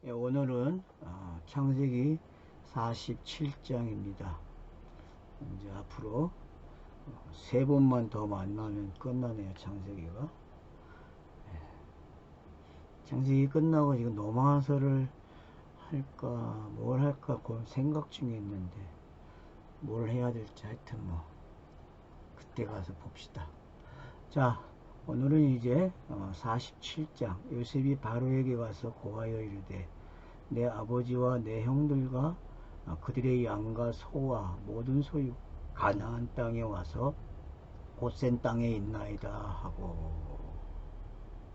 예, 오늘은 창세기 47장입니다. 이제 앞으로 세 번만 더 만나면 끝나네요. 창세기가. 창세기 끝나고 지금 노마서를 할까 뭘 할까 생각 중에 있는데 뭘 해야 될지 하여튼 뭐 그때 가서 봅시다. 자, 오늘은 이제 47장 요셉이 바로에게 가서 고하여 이르되 내 아버지와 내 형들과 그들의 양과 소와 모든 소유 가나안 땅에 와서 고센 땅에 있나이다 하고,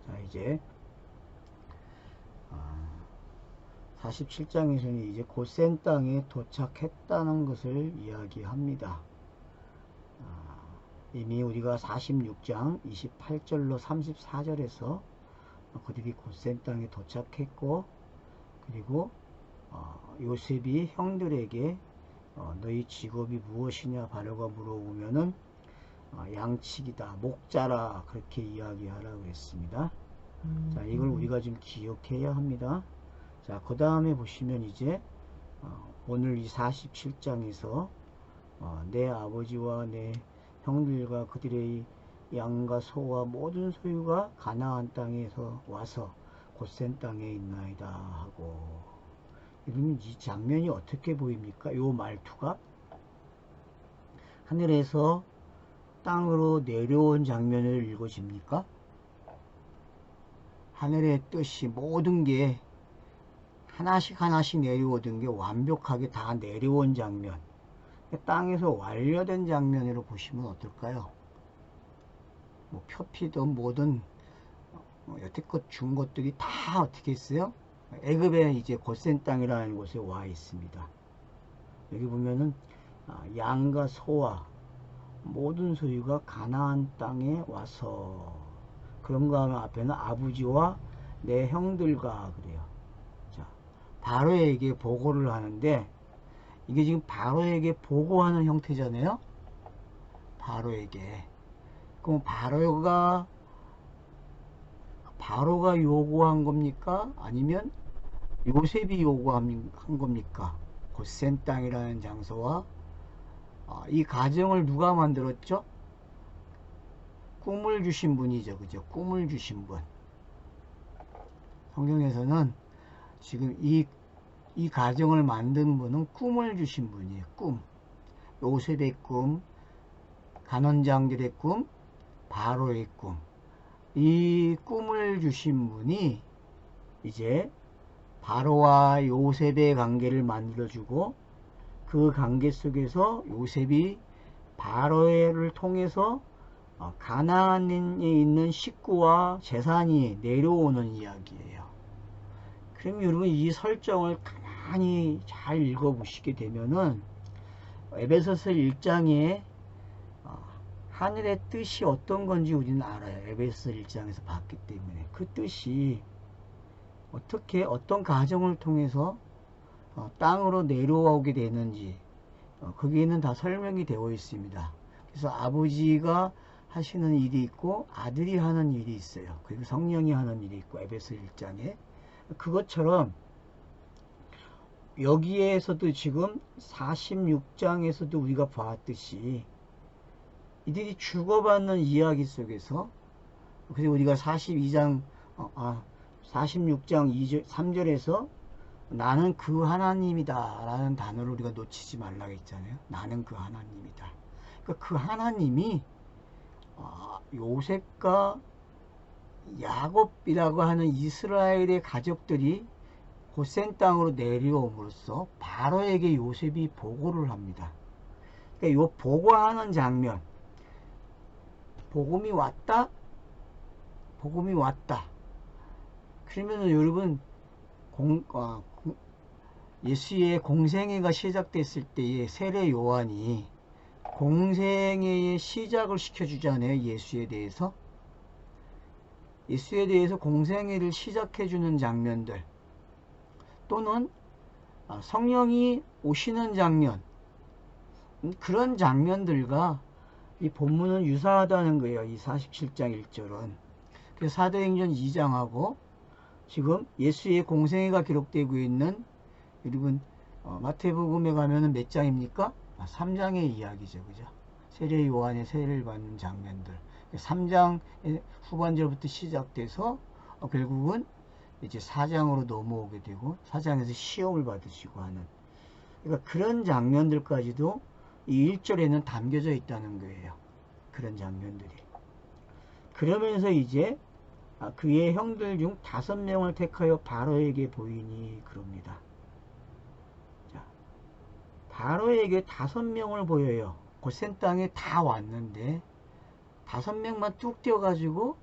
자 이제 47장에서는 이제 고센 땅에 도착했다는 것을 이야기합니다. 이미 우리가 46장 28절로 34절에서 그들이 고센 땅에 도착했고, 그리고 요셉이 형들에게 너희 직업이 무엇이냐 바로가 물어보면은 양치기다, 목자라 그렇게 이야기하라고 했습니다. 자, 이걸 우리가 좀 기억해야 합니다. 자, 그 다음에 보시면 이제 오늘 이 47장에서 내 아버지와 내 형들과 그들의 양과 소와 모든 소유가 가나안 땅에서 와서 고센 땅에 있나이다 하고, 이러면 이 장면이 어떻게 보입니까? 요 말투가 하늘에서 땅으로 내려온 장면을 읽어집니까? 하늘의 뜻이 모든 게 하나씩 하나씩 내려오던 게 완벽하게 다 내려온 장면, 땅에서 완료된 장면으로 보시면 어떨까요? 뭐 표피든 뭐든 여태껏 준 것들이 다 어떻게 했어요? 애굽에 이제 고센 땅이라는 곳에 와 있습니다. 여기 보면은 양과 소와 모든 소유가 가나안 땅에 와서, 그런가 하면 앞에는 아버지와 내 형들과 그래요. 자, 바로에게 보고를 하는데 이게 지금 바로에게 보고하는 형태잖아요. 바로에게. 그럼 바로가 요구한 겁니까? 아니면 요셉이 요구한 겁니까? 고센 땅이라는 장소와 이 가정을 누가 만들었죠? 꿈을 주신 분이죠. 그죠? 꿈을 주신 분. 성경에서는 지금 이 가정을 만든 분은 꿈을 주신 분이에요. 꿈. 요셉의 꿈, 간원장들의 꿈, 바로의 꿈. 이 꿈을 주신 분이 이제 바로와 요셉의 관계를 만들어주고, 그 관계 속에서 요셉이 바로를 통해서 가나안에 있는 식구와 재산이 내려오는 이야기예요. 그럼 여러분 이 설정을 가만히 잘 읽어보시게 되면은 에베소서 1장에 하늘의 뜻이 어떤 건지 우리는 알아요. 에베소서 1장에서 봤기 때문에 그 뜻이 어떻게 어떤 과정을 통해서 땅으로 내려오게 되는지 거기에는 다 설명이 되어 있습니다. 그래서 아버지가 하시는 일이 있고 아들이 하는 일이 있어요. 그리고 성령이 하는 일이 있고, 에베소 1장에 그것처럼 여기에서도 지금 46장에서도 우리가 봤듯이 이들이 주고받는 이야기 속에서, 그리고 우리가 46장 3절에서 나는 그 하나님이다 라는 단어를 우리가 놓치지 말라고 했잖아요. 나는 그 하나님이다. 그러니까 그 하나님이 요셉과 야곱이라고 하는 이스라엘의 가족들이 고센 땅으로 내려옴으로써 바로에게 요셉이 보고를 합니다. 그러니까 요 보고하는 장면, 복음이 왔다. 그러면은 여러분 예수의 공생애가 시작됐을 때에 세례 요한이 공생애의 시작을 시켜주잖아요. 예수에 대해서 공생애를 시작해주는 장면들, 또는 성령이 오시는 장면, 그런 장면들과 이 본문은 유사하다는 거예요. 이 47장 1절은. 그래서 사도행전 2장하고 지금 예수의 공생애가 기록되고 있는, 여러분 마태복음에 가면은 몇 장입니까? 3장의 이야기죠. 그죠? 세례 요한의 세례를 받는 장면들. 3장 후반절부터 시작돼서 결국은 이제 4장으로 넘어오게 되고 4장에서 시험을 받으시고 하는, 그러니까 그런 장면들까지도 이 1절에는 담겨져 있다는 거예요. 그런 장면들이. 그러면서 이제 그의 형들 중 5명을 택하여 바로에게 보이니 그럽니다. 자, 바로에게 5명을 보여요. 고센 땅에 다 왔는데 5명만 뚝 떼어가지고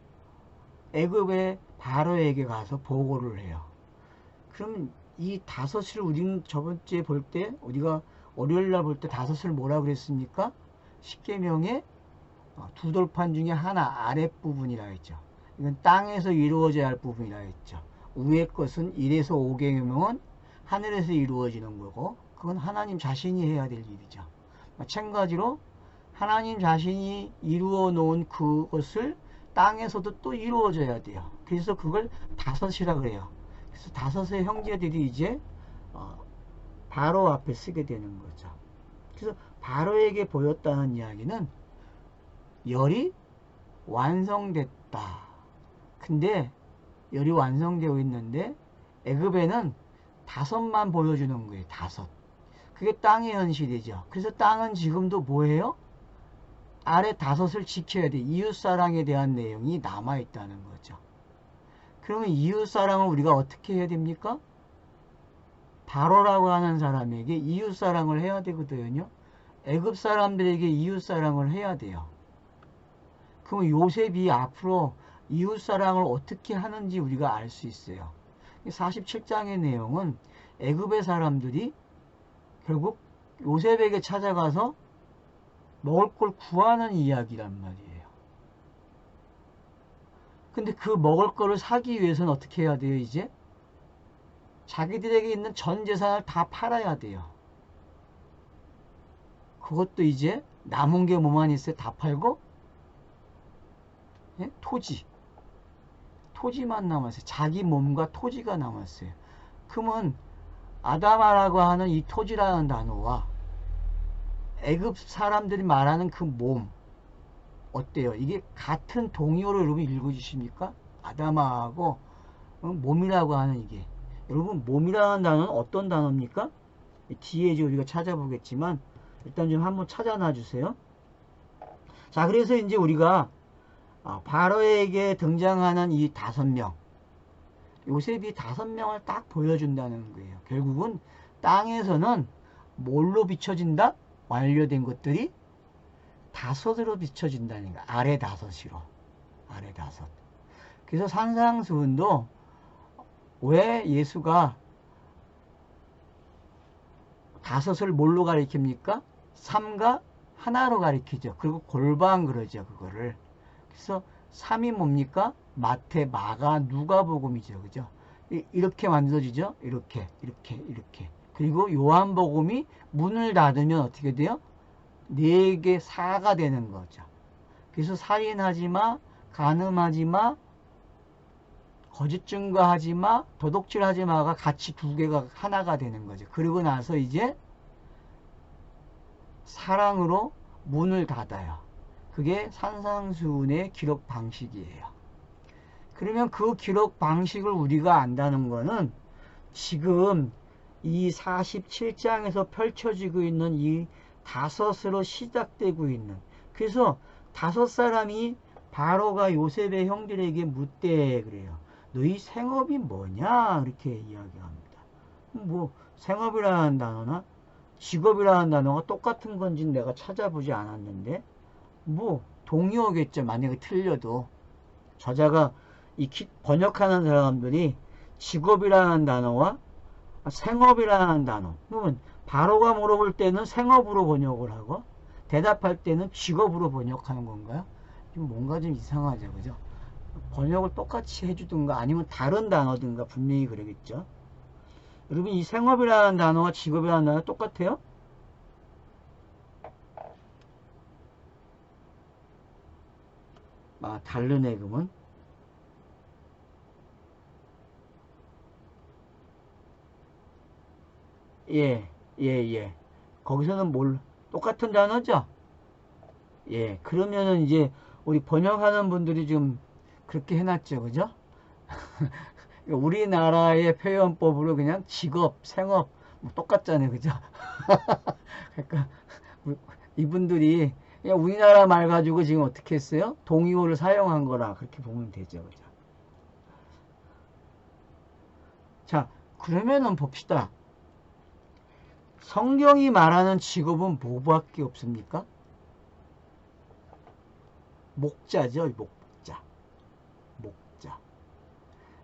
애굽의 바로에게 가서 보고를 해요. 그럼 이 5을 우리는 저번주에 볼 때, 우리가 월요일날 볼 때 5을 뭐라 그랬습니까? 십계명의 두 돌판 중에 하나, 아랫부분이라 했죠. 이건 땅에서 이루어져야 할 부분이라 했죠. 위의 것은 1에서 5계명은 하늘에서 이루어지는 거고, 그건 하나님 자신이 해야 될 일이죠. 마찬가지로 하나님 자신이 이루어 놓은 그것을 땅에서도 또 이루어져야 돼요. 그래서 그걸 5이라 그래요. 그래서 5의 형제들이 이제 바로 앞에 쓰게 되는 거죠. 그래서 바로에게 보였다는 이야기는 열이 완성됐다. 근데 열이 완성되어 있는데 애굽에는 5만 보여주는 거예요. 5. 그게 땅의 현실이죠. 그래서 땅은 지금도 뭐예요? 아래 5을 지켜야 돼. 이웃사랑에 대한 내용이 남아있다는 거죠. 그러면 이웃사랑을 우리가 어떻게 해야 됩니까? 바로라고 하는 사람에게 이웃사랑을 해야 되거든요. 애굽 사람들에게 이웃사랑을 해야 돼요. 그럼 요셉이 앞으로 이웃사랑을 어떻게 하는지 우리가 알 수 있어요. 47장의 내용은 애굽의 사람들이 결국 요셉에게 찾아가서 먹을 걸 구하는 이야기란 말이에요. 근데 그 먹을 거를 사기 위해서는 어떻게 해야 돼요, 이제? 자기들에게 있는 전 재산을 다 팔아야 돼요. 그것도 이제 남은 게 뭐만 있어요? 다 팔고, 예? 토지만 남았어요. 자기 몸과 토지가 남았어요. 그러면 아담아라고 하는 이 토지라는 단어와 애굽 사람들이 말하는 그 몸, 어때요? 이게 같은 동의어로 여러분 읽어주십니까? 아담아하고 몸이라고 하는 이게. 여러분 몸이라는 단어는 어떤 단어입니까? 뒤에 이제 우리가 찾아보겠지만 일단 좀 한번 찾아놔 주세요. 자, 그래서 이제 우리가 바로에게 등장하는 이 5명, 요셉이 5명을 딱 보여준다는 거예요. 결국은 땅에서는 뭘로 비춰진다? 완료된 것들이 5으로 비춰진다는 거야. 아래 5이로. 아래 5. 그래서 산상수훈도 왜 예수가 5을 뭘로 가리킵니까? 3과 하나로 가리키죠. 그리고 골방 그러죠. 그거를. 그래서 3이 뭡니까? 마태, 마가, 누가복음이죠. 그죠? 이렇게 만들어지죠. 이렇게. 그리고 요한복음이 문을 닫으면 어떻게 돼요? 4개 4가 되는 거죠. 그래서 살인하지 마, 간음하지 마, 거짓 증거하지 마, 도둑질하지 마가 같이 2개가 하나가 되는 거죠. 그리고 나서 이제 사랑으로 문을 닫아요. 그게 산상수훈의 기록 방식이에요. 그러면 그 기록 방식을 우리가 안다는 거는 지금 이 47장에서 펼쳐지고 있는 이 5으로 시작되고 있는, 그래서 5사람이 바로가 요셉의 형들에게 묻되 그래요. 너희 생업이 뭐냐? 이렇게 이야기합니다. 뭐 생업이라는 단어나 직업이라는 단어가 똑같은 건지 내가 찾아보지 않았는데 뭐 동의어겠죠. 만약에 틀려도 저자가 이 번역하는 사람들이 직업이라는 단어와 생업이라는 단어, 그러면 바로가 물어볼 때는 생업으로 번역을 하고 대답할 때는 직업으로 번역하는 건가요? 좀 뭔가 좀 이상하죠. 그죠? 번역을 똑같이 해주든가 아니면 다른 단어든가 분명히 그러겠죠. 여러분 이 생업이라는 단어와 직업이라는 단어 똑같아요? 다르네. 그러면 예, 예, 예. 거기서는 똑같은 단어죠? 예, 그러면은 이제 우리 번역하는 분들이 좀 그렇게 해놨죠, 그죠? 우리나라의 표현법으로 그냥 직업, 생업, 뭐 똑같잖아요, 그죠? 그러니까 이분들이 그냥 우리나라 말 가지고 지금 어떻게 했어요? 동의어를 사용한 거라 그렇게 보면 되죠, 그죠? 자, 그러면은 봅시다. 성경이 말하는 직업은 뭐밖에 없습니까? 목자죠, 목자. 목자.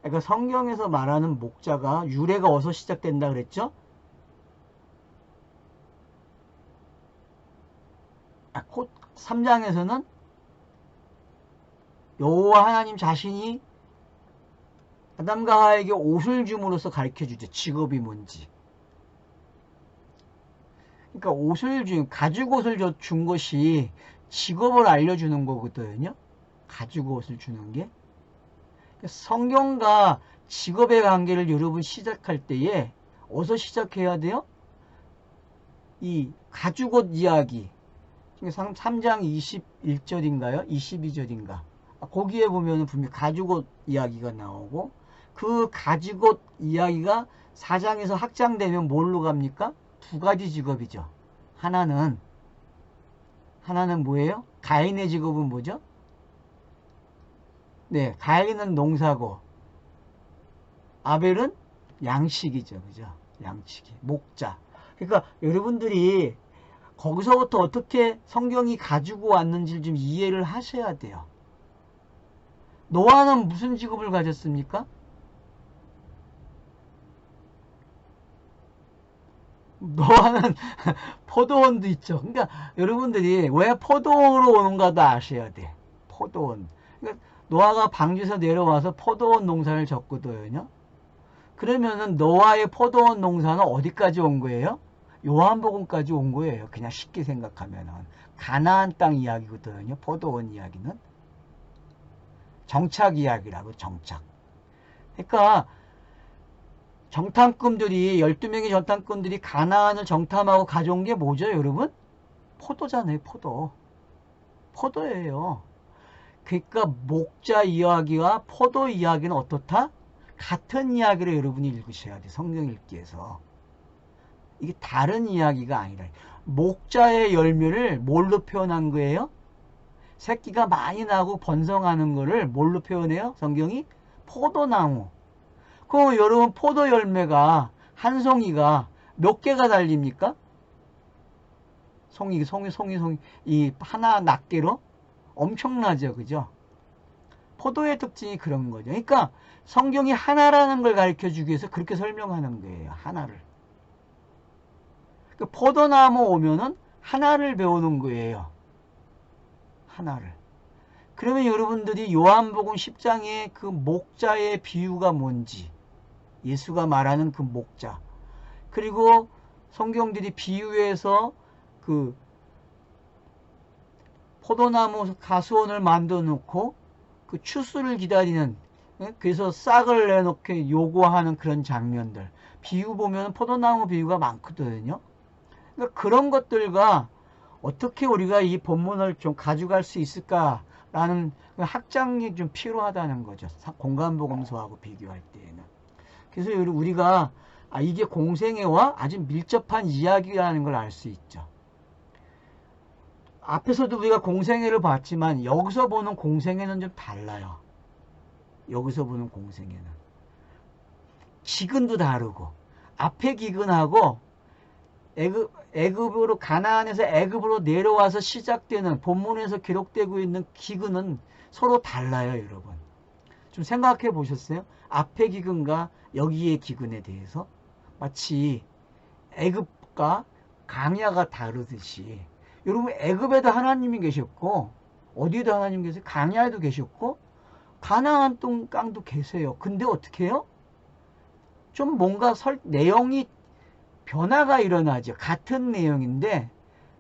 그러니까 성경에서 말하는 목자가 유래가 어디서 시작된다 그랬죠? 3장에서는 여호와 하나님 자신이 아담과 하와에게 옷을 줌으로써 가르쳐 주죠. 직업이 뭔지. 그러니까 가죽 옷을 준 것이 직업을 알려주는 거거든요. 가죽 옷을 주는 게. 성경과 직업의 관계를 여러분 시작할 때에 어디서 시작해야 돼요? 이 가죽옷 이야기. 3장 21절인가요? 22절인가? 거기에 보면 분명히 가죽옷 이야기가 나오고 그 가죽옷 이야기가 4장에서 확장되면 뭘로 갑니까? 두 가지 직업이죠. 하나는 뭐예요? 가인의 직업은 뭐죠? 네, 가인은 농사고 아벨은 양식이죠. 그죠? 양식이. 목자. 그러니까 여러분들이 거기서부터 어떻게 성경이 가지고 왔는지를 좀 이해를 하셔야 돼요. 노아는 무슨 직업을 가졌습니까? 노아는 포도원도 있죠. 그러니까 여러분들이 왜 포도원으로 오는가도 아셔야 돼. 포도원. 그러니까 노아가 방주에서 내려와서 포도원 농사를 졌거든요. 그러면은 노아의 포도원 농사는 어디까지 온 거예요? 요한복음까지 온 거예요. 그냥 쉽게 생각하면은. 가나안 땅 이야기거든요. 포도원 이야기는. 정착 이야기라고, 정착. 그러니까 정탐꾼들이 12명의 정탐꾼들이 가나안을 정탐하고 가져온 게 뭐죠, 여러분? 포도잖아요, 포도. 포도예요. 그러니까 목자 이야기와 포도 이야기는 어떻다? 같은 이야기를 여러분이 읽으셔야 돼, 성경 읽기에서. 이게 다른 이야기가 아니라. 목자의 열매를 뭘로 표현한 거예요? 새끼가 많이 나고 번성하는 거를 뭘로 표현해요? 성경이? 포도나무. 그럼 여러분 포도 열매가 한 송이가 몇 개가 달립니까? 송이 이 하나 낱개로 엄청나죠, 그죠? 포도의 특징이 그런 거죠. 그러니까 성경이 하나라는 걸 가르쳐 주기 위해서 그렇게 설명하는 거예요. 하나를. 그 포도나무 오면은 하나를 배우는 거예요. 하나를. 그러면 여러분들이 요한복음 10장의 그 목자의 비유가 뭔지, 예수가 말하는 그 목자, 그리고 성경들이 비유해서 그 포도나무 가수원을 만들어 놓고 그 추수를 기다리는, 그래서 싹을 내놓게 요구하는 그런 장면들, 비유 보면 포도나무 비유가 많거든요. 그러니까 그런 것들과 어떻게 우리가 이 본문을 좀 가져갈 수 있을까라는 학장이 좀 필요하다는 거죠. 공간복음서하고 비교할 때에는. 그래서 우리가 이게 공생애와 아주 밀접한 이야기라는 걸 알 수 있죠. 앞에서도 우리가 공생애를 봤지만 여기서 보는 공생애는 좀 달라요. 여기서 보는 공생애는. 기근도 다르고 앞에 기근하고 애굽으로 가나안에서 애굽으로 내려와서 시작되는 본문에서 기록되고 있는 기근은 서로 달라요, 여러분. 좀 생각해 보셨어요? 앞에 기근과 여기의 기근에 대해서 마치 애굽과 강야가 다르듯이 여러분 애굽에도 하나님이 계셨고 어디에도 하나님이 계세요? 강야에도 계셨고 가나안 땅도 계세요. 근데 어떻게 해요? 좀 뭔가 내용이 변화가 일어나죠. 같은 내용인데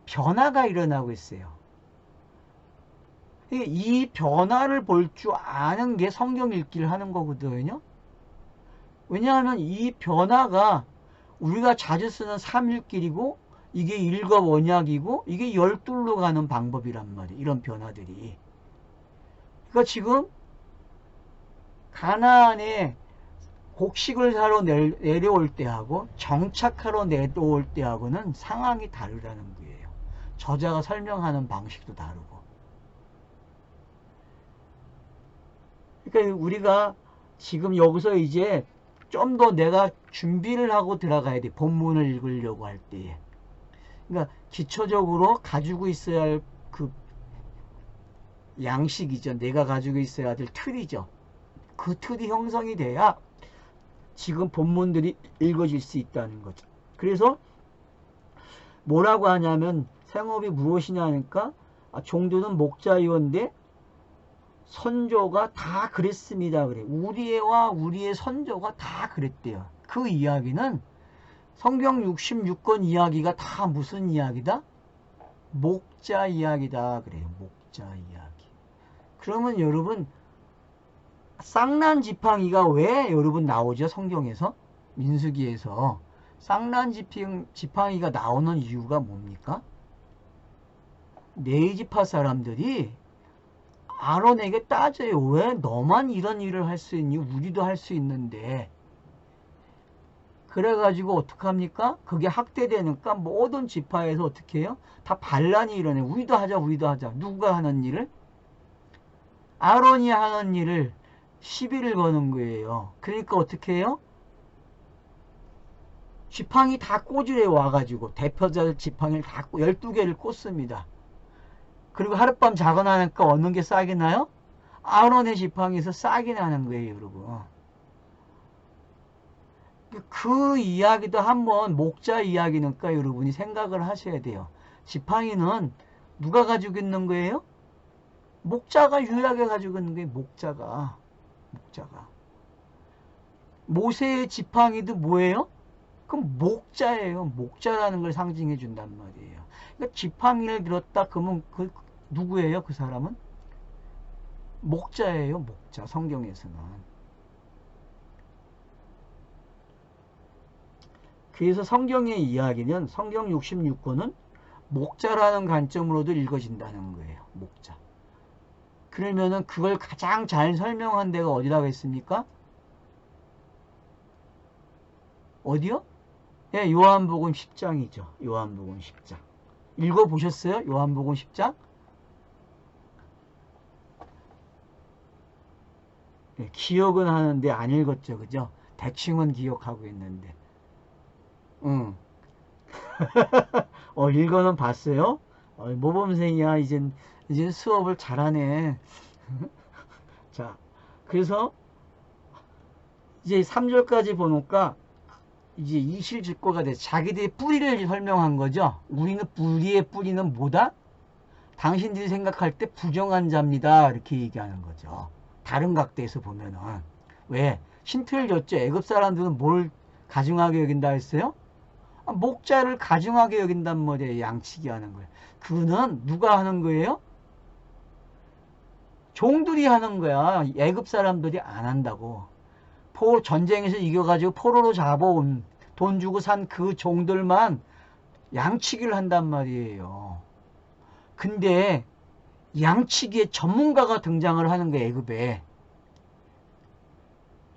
변화가 일어나고 있어요. 이 변화를 볼 줄 아는 게 성경 읽기를 하는 거거든요. 왜냐하면 이 변화가 우리가 자주 쓰는 3일길이고 이게 일과 원약이고 이게 열둘로 가는 방법이란 말이에요. 이런 변화들이. 그러니까 지금 가나안에 곡식을 사러 내려올 때하고 정착하러 내려올 때하고는 상황이 다르다는 거예요. 저자가 설명하는 방식도 다르고. 그러니까 우리가 지금 여기서 이제 좀 더 내가 준비를 하고 들어가야 돼. 본문을 읽으려고 할 때에. 그러니까 기초적으로 가지고 있어야 할 그 양식이죠. 내가 가지고 있어야 될 틀이죠. 그 틀이 형성이 돼야 지금 본문들이 읽어질 수 있다는 거죠. 그래서 뭐라고 하냐면 생업이 무엇이냐 하니까 종교는 목자이온데 선조가 다 그랬습니다. 그래. 우리와 우리의 선조가 다 그랬대요. 그 이야기는 성경 66권 이야기가 다 무슨 이야기다? 목자 이야기다. 그래요. 목자 이야기. 그러면 여러분 쌍난 지팡이가 왜 여러분 나오죠? 성경에서? 민수기에서. 쌍난 지팡이가 나오는 이유가 뭡니까? 네이지파 사람들이 아론에게 따져요. 왜 너만 이런 일을 할 수 있니? 우리도 할 수 있는데. 그래가지고 어떡합니까? 그게 학대되니까 모든 지파에서 어떻게 해요? 다 반란이 일어나요. 우리도 하자, 우리도 하자. 누가 하는 일을? 아론이 하는 일을 시비를 거는 거예요. 그러니까 어떻게 해요? 지팡이 다 꽂으래 와가지고 대표자 지팡이를 다 12개를 꽂습니다. 그리고 하룻밤 자고 나니까 어느 게 싹이 나요? 아론의 지팡이에서 싹이 나는 거예요, 여러분. 그 이야기도 한번 목자 이야기니까 여러분이 생각을 하셔야 돼요. 지팡이는 누가 가지고 있는 거예요? 목자가 유일하게 가지고 있는 거예요. 목자가. 모세의 지팡이도 뭐예요? 그럼 목자예요. 목자라는 걸 상징해 준단 말이에요. 그러니까 지팡이를 들었다 그러면 그 누구예요? 그 사람은? 목자예요. 목자. 성경에서는. 그래서 성경의 이야기는 성경 66권은 목자라는 관점으로도 읽어진다는 거예요. 목자. 그러면은 그걸 가장 잘 설명한 데가 어디라고 했습니까? 어디요? 예, 요한복음 10장이죠. 요한복음 10장. 읽어보셨어요? 요한복음 10장? 예, 기억은 하는데 안 읽었죠. 그죠? 대충은 기억하고 있는데. 응. 읽어는 봤어요? 모범생이야. 이젠 수업을 잘하네. 자, 그래서 이제 3절까지 보니까 이제 이실직고가 돼. 자기들의 뿌리를 설명한 거죠. 우리의 뿌리는 뭐다? 당신들이 생각할 때 부정한 자입니다. 이렇게 얘기하는 거죠. 다른 각도에서 보면은. 왜? 힌트를 줬죠. 애굽 사람들은 뭘 가증하게 여긴다 했어요? 목자를 가증하게 여긴단 말이에요. 양치기 하는 거예요. 그거는 누가 하는 거예요? 종들이 하는 거야. 애굽 사람들이 안 한다고. 전쟁에서 이겨가지고 포로로 잡아온 돈 주고 산 그 종들만 양치기를 한단 말이에요. 근데 양치기에 전문가가 등장을 하는 거예요. 애굽에.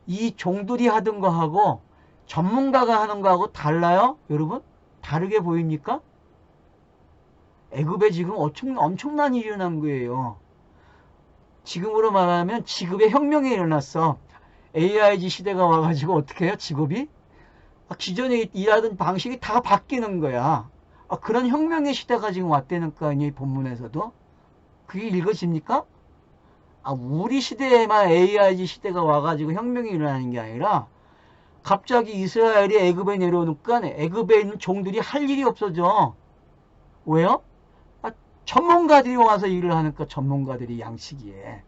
이 종들이 하던 거하고 전문가가 하는 거하고 달라요? 여러분? 다르게 보입니까? 애굽에 지금 엄청난 일이 일어난 거예요. 지금으로 말하면 직업의 혁명이 일어났어. AIG 시대가 와가지고 어떻게 해요? 직업이? 기존에 일하던 방식이 다 바뀌는 거야. 그런 혁명의 시대가 지금 왔다니까, 이 본문에서도. 그게 읽어집니까? 우리 시대에만 AIG 시대가 와가지고 혁명이 일어나는 게 아니라 갑자기 이스라엘이 애굽에 내려오니까 애굽에 있는 종들이 할 일이 없어져. 왜요? 전문가들이 와서 일을 하니까 전문가들이 양치기에.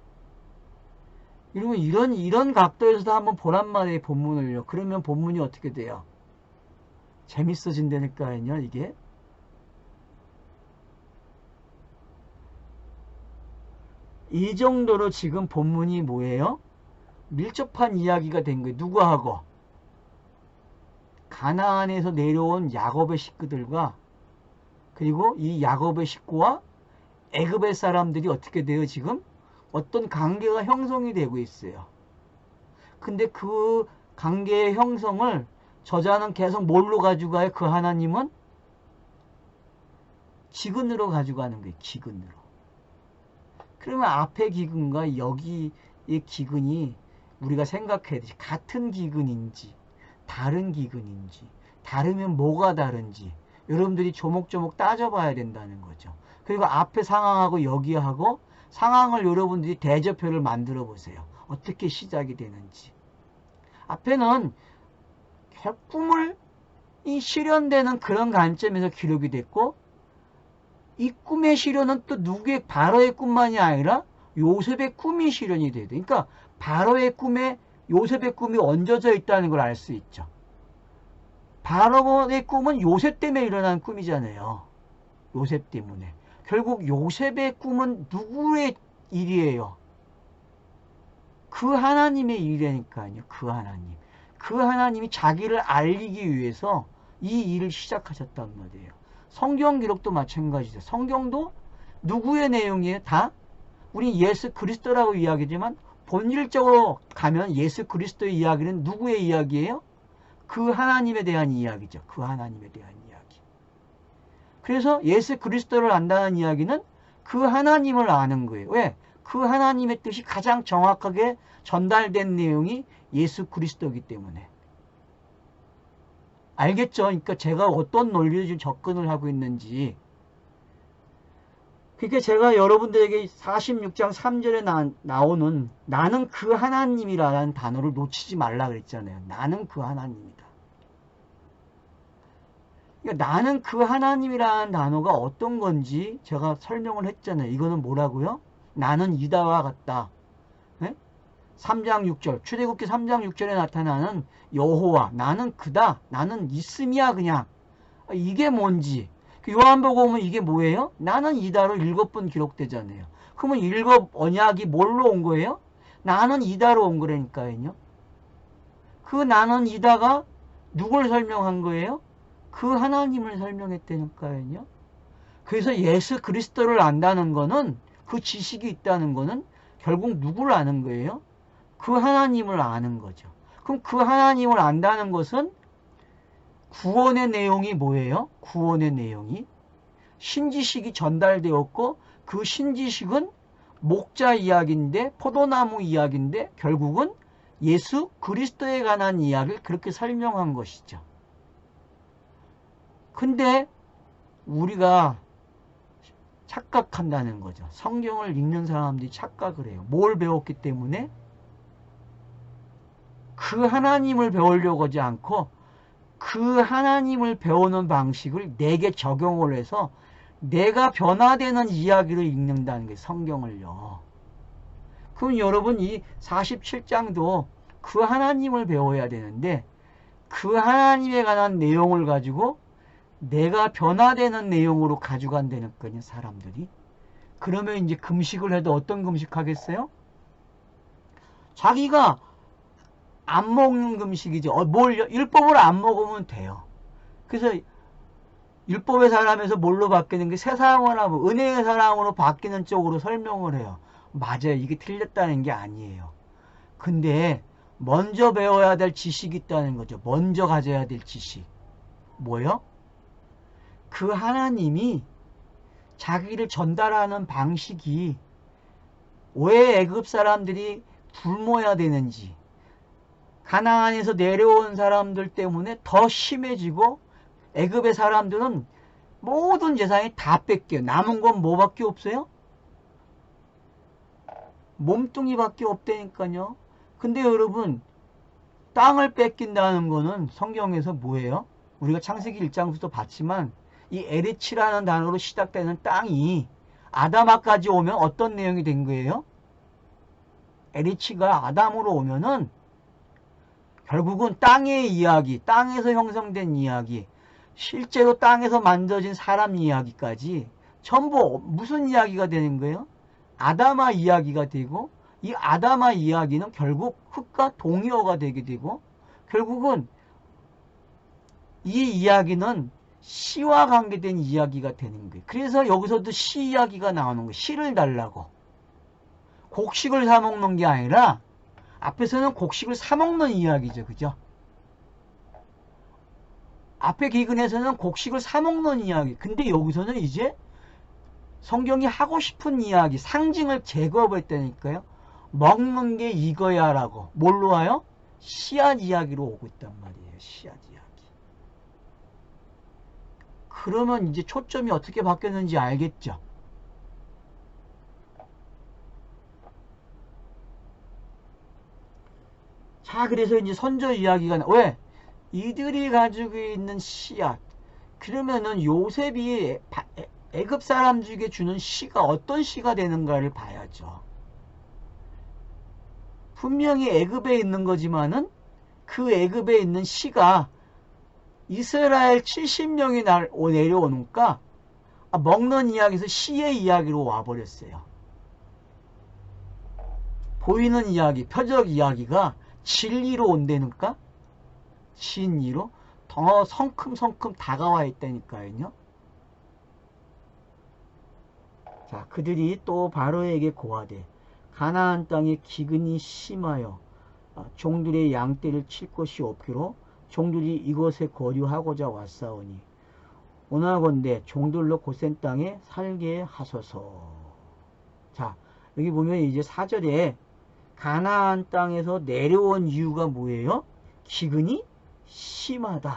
여러분 이런 각도에서도 한번 보란 말이에요. 본문을요. 그러면 본문이 어떻게 돼요? 재밌어진다니까요. 이게. 이 정도로 지금 본문이 뭐예요? 밀접한 이야기가 된 거예요. 누구하고? 가나안에서 내려온 야곱의 식구들과 그리고 이 야곱의 식구와 애굽의 사람들이 어떻게 돼요? 지금 어떤 관계가 형성이 되고 있어요. 근데 그 관계의 형성을 저자는 계속 뭘로 가져가요? 그 하나님은 기근으로 가져가는 거예요. 기근으로. 그러면 앞의 기근과 여기의 기근이 우리가 생각해야 되지. 같은 기근인지 다른 기근인지 다르면 뭐가 다른지 여러분들이 조목조목 따져봐야 된다는 거죠. 그리고 앞에 상황하고 여기하고 상황을 여러분들이 대조표를 만들어 보세요. 어떻게 시작이 되는지. 앞에는 꿈을 이 실현되는 그런 관점에서 기록이 됐고 이 꿈의 실현은 또 누구의 바로의 꿈만이 아니라 요셉의 꿈이 실현이 돼요. 그러니까 바로의 꿈에 요셉의 꿈이 얹어져 있다는 걸 알 수 있죠. 바로의 꿈은 요셉 때문에 일어난 꿈이잖아요. 요셉 때문에. 결국 요셉의 꿈은 누구의 일이에요? 그 하나님의 일이니까요. 그 하나님. 그 하나님이 자기를 알리기 위해서 이 일을 시작하셨단 말이에요. 성경 기록도 마찬가지죠. 성경도 누구의 내용이에요? 다 우리 예수 그리스도라고 이야기하지만 본질적으로 가면 예수 그리스도의 이야기는 누구의 이야기예요? 그 하나님에 대한 이야기죠. 그 하나님에 대한 이야기. 그래서 예수 그리스도를 안다는 이야기는 그 하나님을 아는 거예요. 왜? 그 하나님의 뜻이 가장 정확하게 전달된 내용이 예수 그리스도이기 때문에. 알겠죠? 그러니까 제가 어떤 논리로 지금 접근을 하고 있는지. 그러니까 제가 여러분들에게 46장 3절에 나오는 나는 그 하나님이라는 단어를 놓치지 말라 그랬잖아요. 나는 그 하나님이다. 그러니까 나는 그 하나님이라는 단어가 어떤 건지 제가 설명을 했잖아요. 이거는 뭐라고요? 나는 이다와 같다. 네? 3장 6절 출애굽기 3장 6절에 나타나는 여호와 나는 그다. 나는 있음이야 그냥. 이게 뭔지. 요한복음은 이게 뭐예요? 나는 이다로 7번 기록되잖아요. 그러면 7 언약이 뭘로 온 거예요? 나는 이다로 온 거라니까요. 그 나는 이다가 누굴 설명한 거예요? 그 하나님을 설명했다니까요. 그래서 예수 그리스도를 안다는 거는 그 지식이 있다는 거는 결국 누구를 아는 거예요? 그 하나님을 아는 거죠. 그럼 그 하나님을 안다는 것은 구원의 내용이 뭐예요? 구원의 내용이 신지식이 전달되었고 그 신지식은 목자 이야기인데 포도나무 이야기인데 결국은 예수 그리스도에 관한 이야기를 그렇게 설명한 것이죠. 근데 우리가 착각한다는 거죠. 성경을 읽는 사람들이 착각을 해요. 뭘 배웠기 때문에? 그 하나님을 배우려고 하지 않고 그 하나님을 배우는 방식을 내게 적용을 해서 내가 변화되는 이야기를 읽는다는 게 성경을요. 그럼 여러분 이 47장도 그 하나님을 배워야 되는데 그 하나님에 관한 내용을 가지고 내가 변화되는 내용으로 가져간다는 거냐 사람들이. 그러면 이제 금식을 해도 어떤 금식 하겠어요? 자기가 안 먹는 금식이죠. 율법을 안 먹으면 돼요. 그래서 율법의 사람에서 뭘로 바뀌는 게 새 사람을 하고 은혜의 사람으로 바뀌는 쪽으로 설명을 해요. 맞아요. 이게 틀렸다는 게 아니에요. 근데 먼저 배워야 될 지식이 있다는 거죠. 먼저 가져야 될 지식. 뭐요? 그 하나님이 자기를 전달하는 방식이 왜 애굽 사람들이 굶어야 되는지 가나안에서 내려온 사람들 때문에 더 심해지고 애굽의 사람들은 모든 재산이 다 뺏겨요. 남은 건 뭐밖에 없어요? 몸뚱이밖에 없다니까요. 근데 여러분 땅을 뺏긴다는 거는 성경에서 뭐예요? 우리가 창세기 1장부터 봤지만 이 에레치라는 단어로 시작되는 땅이 아담아까지 오면 어떤 내용이 된 거예요? 에레치가 아담으로 오면은 결국은 땅의 이야기, 땅에서 형성된 이야기, 실제로 땅에서 만들어진 사람 이야기까지 전부 무슨 이야기가 되는 거예요? 아담아 이야기가 되고 이 아담아 이야기는 결국 흙과 동의어가 되게 되고 결국은 이 이야기는 시와 관계된 이야기가 되는 거예요. 그래서 여기서도 시 이야기가 나오는 거예요. 시를 달라고. 곡식을 사 먹는 게 아니라 앞에서는 곡식을 사 먹는 이야기죠. 그죠? 앞에 기근에서는 곡식을 사 먹는 이야기. 근데 여기서는 이제 성경이 하고 싶은 이야기, 상징을 제거해버렸다니까요. 먹는 게 이거야 라고. 뭘로 와요? 씨앗 이야기로 오고 있단 말이에요. 씨앗 이야기. 그러면 이제 초점이 어떻게 바뀌었는지 알겠죠? 자, 그래서 이제 선조 이야기가 왜? 이들이 가지고 있는 씨앗. 그러면은 요셉이 애굽 사람들에게 주는 씨가 어떤 씨가 되는가를 봐야죠. 분명히 애굽에 있는 거지만은 그 애굽에 있는 씨가 이스라엘 70명이 내려오니까 먹는 이야기에서 씨의 이야기로 와버렸어요. 보이는 이야기, 표적 이야기가 진리로 온다니까? 진리로 더 성큼성큼 다가와 있다니까요. 자, 그들이 또 바로에게 고하되 가나안 땅에 기근이 심하여 종들의 양떼를 칠 것이 없기로 종들이 이곳에 거류하고자 왔사오니 원하건대 종들로 고센 땅에 살게 하소서. 자, 여기 보면 이제 4절에 가나안 땅에서 내려온 이유가 뭐예요? 기근이 심하다.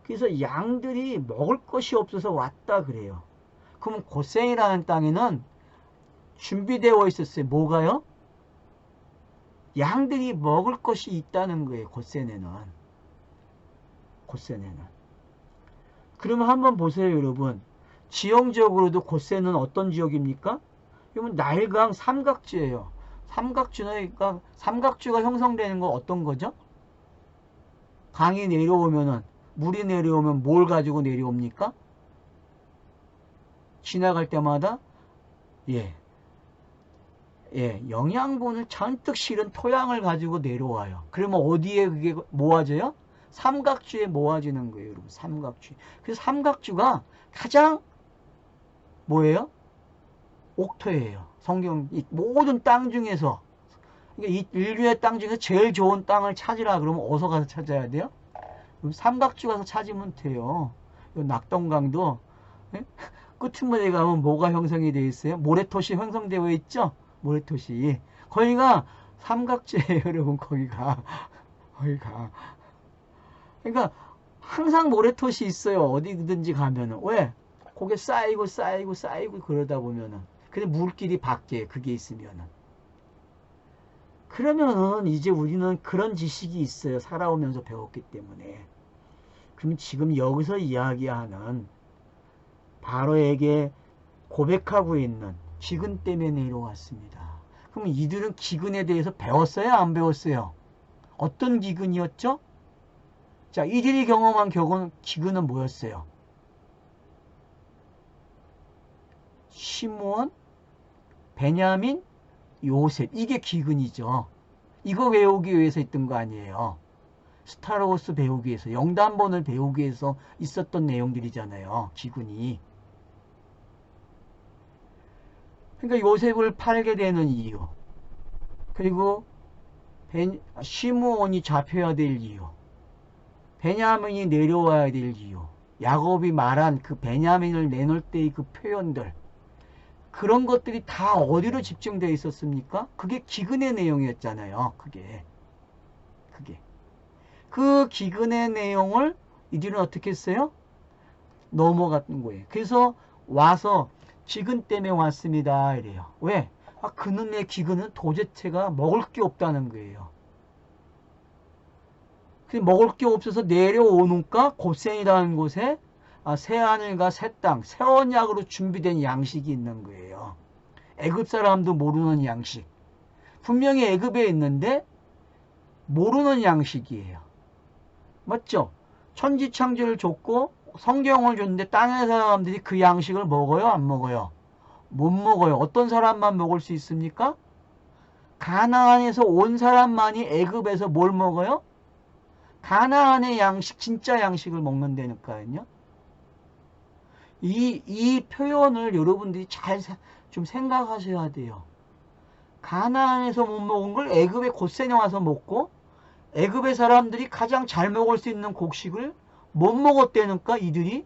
그래서 양들이 먹을 것이 없어서 왔다 그래요. 그럼 고센이라는 땅에는 준비되어 있었어요. 뭐가요? 양들이 먹을 것이 있다는 거예요. 고센에는. 그러면 한번 보세요, 여러분. 지형적으로도 고센은 어떤 지역입니까? 이건 나일강 삼각지예요. 삼각주가 형성되는 건 어떤 거죠? 강이 내려오면은, 물이 내려오면 뭘 가지고 내려옵니까? 지나갈 때마다 영양분을 잔뜩 실은 토양을 가지고 내려와요. 그러면 어디에 그게 모아져요? 삼각주에 모아지는 거예요, 여러분. 삼각주. 그래서 삼각주가 가장 뭐예요? 옥토예요. 성경 이 모든 땅 중에서, 그러니까 이 인류의 땅 중에서 제일 좋은 땅을 찾으라 그러면 어디서 가서 찾아야 돼요? 그럼 삼각주 가서 찾으면 돼요. 낙동강도 끝머리에 가면 뭐가 형성이 되어 있어요? 모래토시 형성되어 있죠? 모래토시. 거기가 삼각지예요, 여러분. 거기가. 그러니까 항상 모래토시 있어요. 어디든지 가면은. 왜? 거기에 쌓이고 그러다 보면은. 근데 물길이 바뀌어요. 그게 있으면은. 그러면은 이제 우리는 그런 지식이 있어요. 살아오면서 배웠기 때문에. 그럼 지금 여기서 이야기하는 바로에게 고백하고 있는 기근 때문에 내려왔습니다. 그럼 이들은 기근에 대해서 배웠어요? 안 배웠어요? 어떤 기근이었죠? 자, 이들이 경험한 기근은 뭐였어요? 시므온, 베냐민, 요셉. 이게 기근이죠. 이거 외우기 위해서 있던 거 아니에요. 스타러워스 배우기 위해서, 영단본을 배우기 위해서 있었던 내용들이잖아요. 기근이. 그러니까 요셉을 팔게 되는 이유, 그리고 시므온이 잡혀야 될 이유, 베냐민이 내려와야 될 이유, 야곱이 말한 그 베냐민을 내놓을 때의 그 표현들, 그런 것들이 다 어디로 집중되어 있었습니까? 그게 기근의 내용이었잖아요. 그게 그 기근의 내용을 이들은 어떻게 했어요? 넘어갔던 거예요. 그래서 와서 기근 때문에 왔습니다 이래요. 왜? 그놈의 기근은 도대체가 먹을 게 없다는 거예요. 먹을 게 없어서 내려오니까 고센이라는 곳에 새하늘과 새 땅, 새 언약으로 준비된 양식이 있는 거예요. 애굽 사람도 모르는 양식. 분명히 애굽에 있는데 모르는 양식이에요. 맞죠? 천지창조를 줬고 성경을 줬는데 땅의 사람들이 그 양식을 먹어요? 안 먹어요? 못 먹어요. 어떤 사람만 먹을 수 있습니까? 가나안에서 온 사람만이 애굽에서 뭘 먹어요? 가나안의 양식, 진짜 양식을 먹는다니까요. 이 표현을 여러분들이 잘 좀 생각하셔야 돼요. 가나안에서 못 먹은 걸 애굽에 곧센에 와서 먹고, 애굽의 사람들이 가장 잘 먹을 수 있는 곡식을 못 먹었다니까 이들이.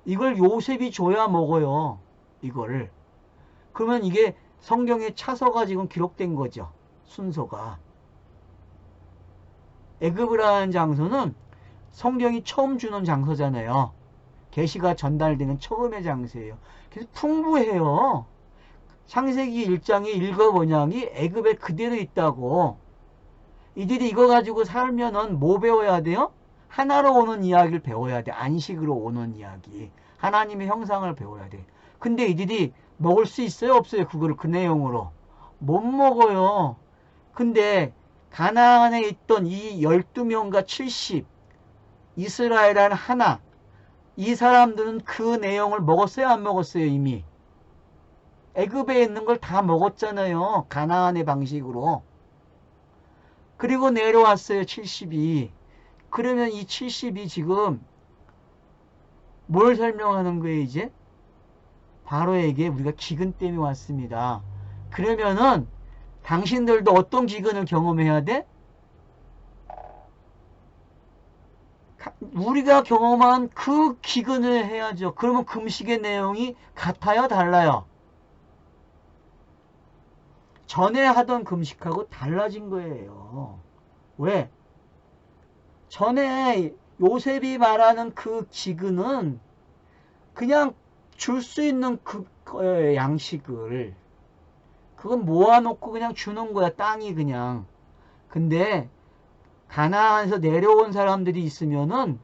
이걸 요셉이 줘야 먹어요. 이거를. 그러면 이게 성경에 차서가 지금 기록된 거죠. 순서가. 애굽이라는 장소는 성경이 처음 주는 장소잖아요. 계시가 전달되는 처음의 장소예요. 그래서 풍부해요. 창세기 1장에 읽어보냐니 애굽에 그대로 있다고. 이들이 이거 가지고 살면은 뭐 배워야 돼요? 하나로 오는 이야기를 배워야 돼. 안식으로 오는 이야기. 하나님의 형상을 배워야 돼. 근데 이들이 먹을 수 있어요? 없어요? 그거를 그 내용으로. 못 먹어요. 근데 가나안에 있던 이 12명과 70, 이스라엘은 하나, 이 사람들은 그 내용을 먹었어요? 안 먹었어요? 이미. 애굽에 있는 걸 다 먹었잖아요. 가나안의 방식으로. 그리고 내려왔어요. 70이. 그러면 이 70이 지금 뭘 설명하는 거예요, 이제? 바로에게 우리가 기근 때문에 왔습니다. 그러면은 당신들도 어떤 기근을 경험해야 돼? 우리가 경험한 그 기근을 해야죠. 그러면 금식의 내용이 같아요? 달라요? 전에 하던 금식하고 달라진 거예요. 왜? 전에 요셉이 말하는 그 기근은 그냥 줄 수 있는 그 양식을 그건 모아놓고 그냥 주는 거야. 땅이 그냥. 근데 가나안에서 내려온 사람들이 있으면은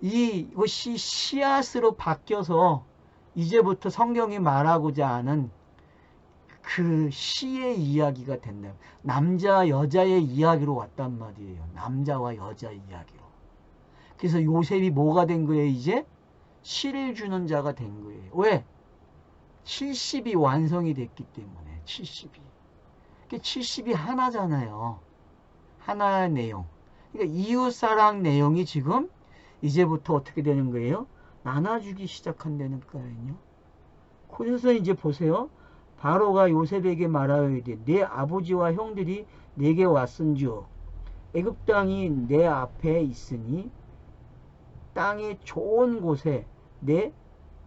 이것이 씨앗으로 바뀌어서 이제부터 성경이 말하고자 하는 그 시의 이야기가 된다. 남자 여자의 이야기로 왔단 말이에요. 남자와 여자 이야기로. 그래서 요셉이 뭐가 된 거예요? 이제 시를 주는 자가 된 거예요. 왜? 70이 완성이 됐기 때문에. 70이. 70이 하나잖아요. 하나의 내용. 그러니까 이웃사랑 내용이 지금 이제부터 어떻게 되는 거예요? 나눠주기 시작한다는 거예요. 그래서 이제 보세요. 바로가 요셉에게 말하여이르되 내 아버지와 형들이 내게 왔은즉 애굽 땅이 내 앞에 있으니 땅의 좋은 곳에 내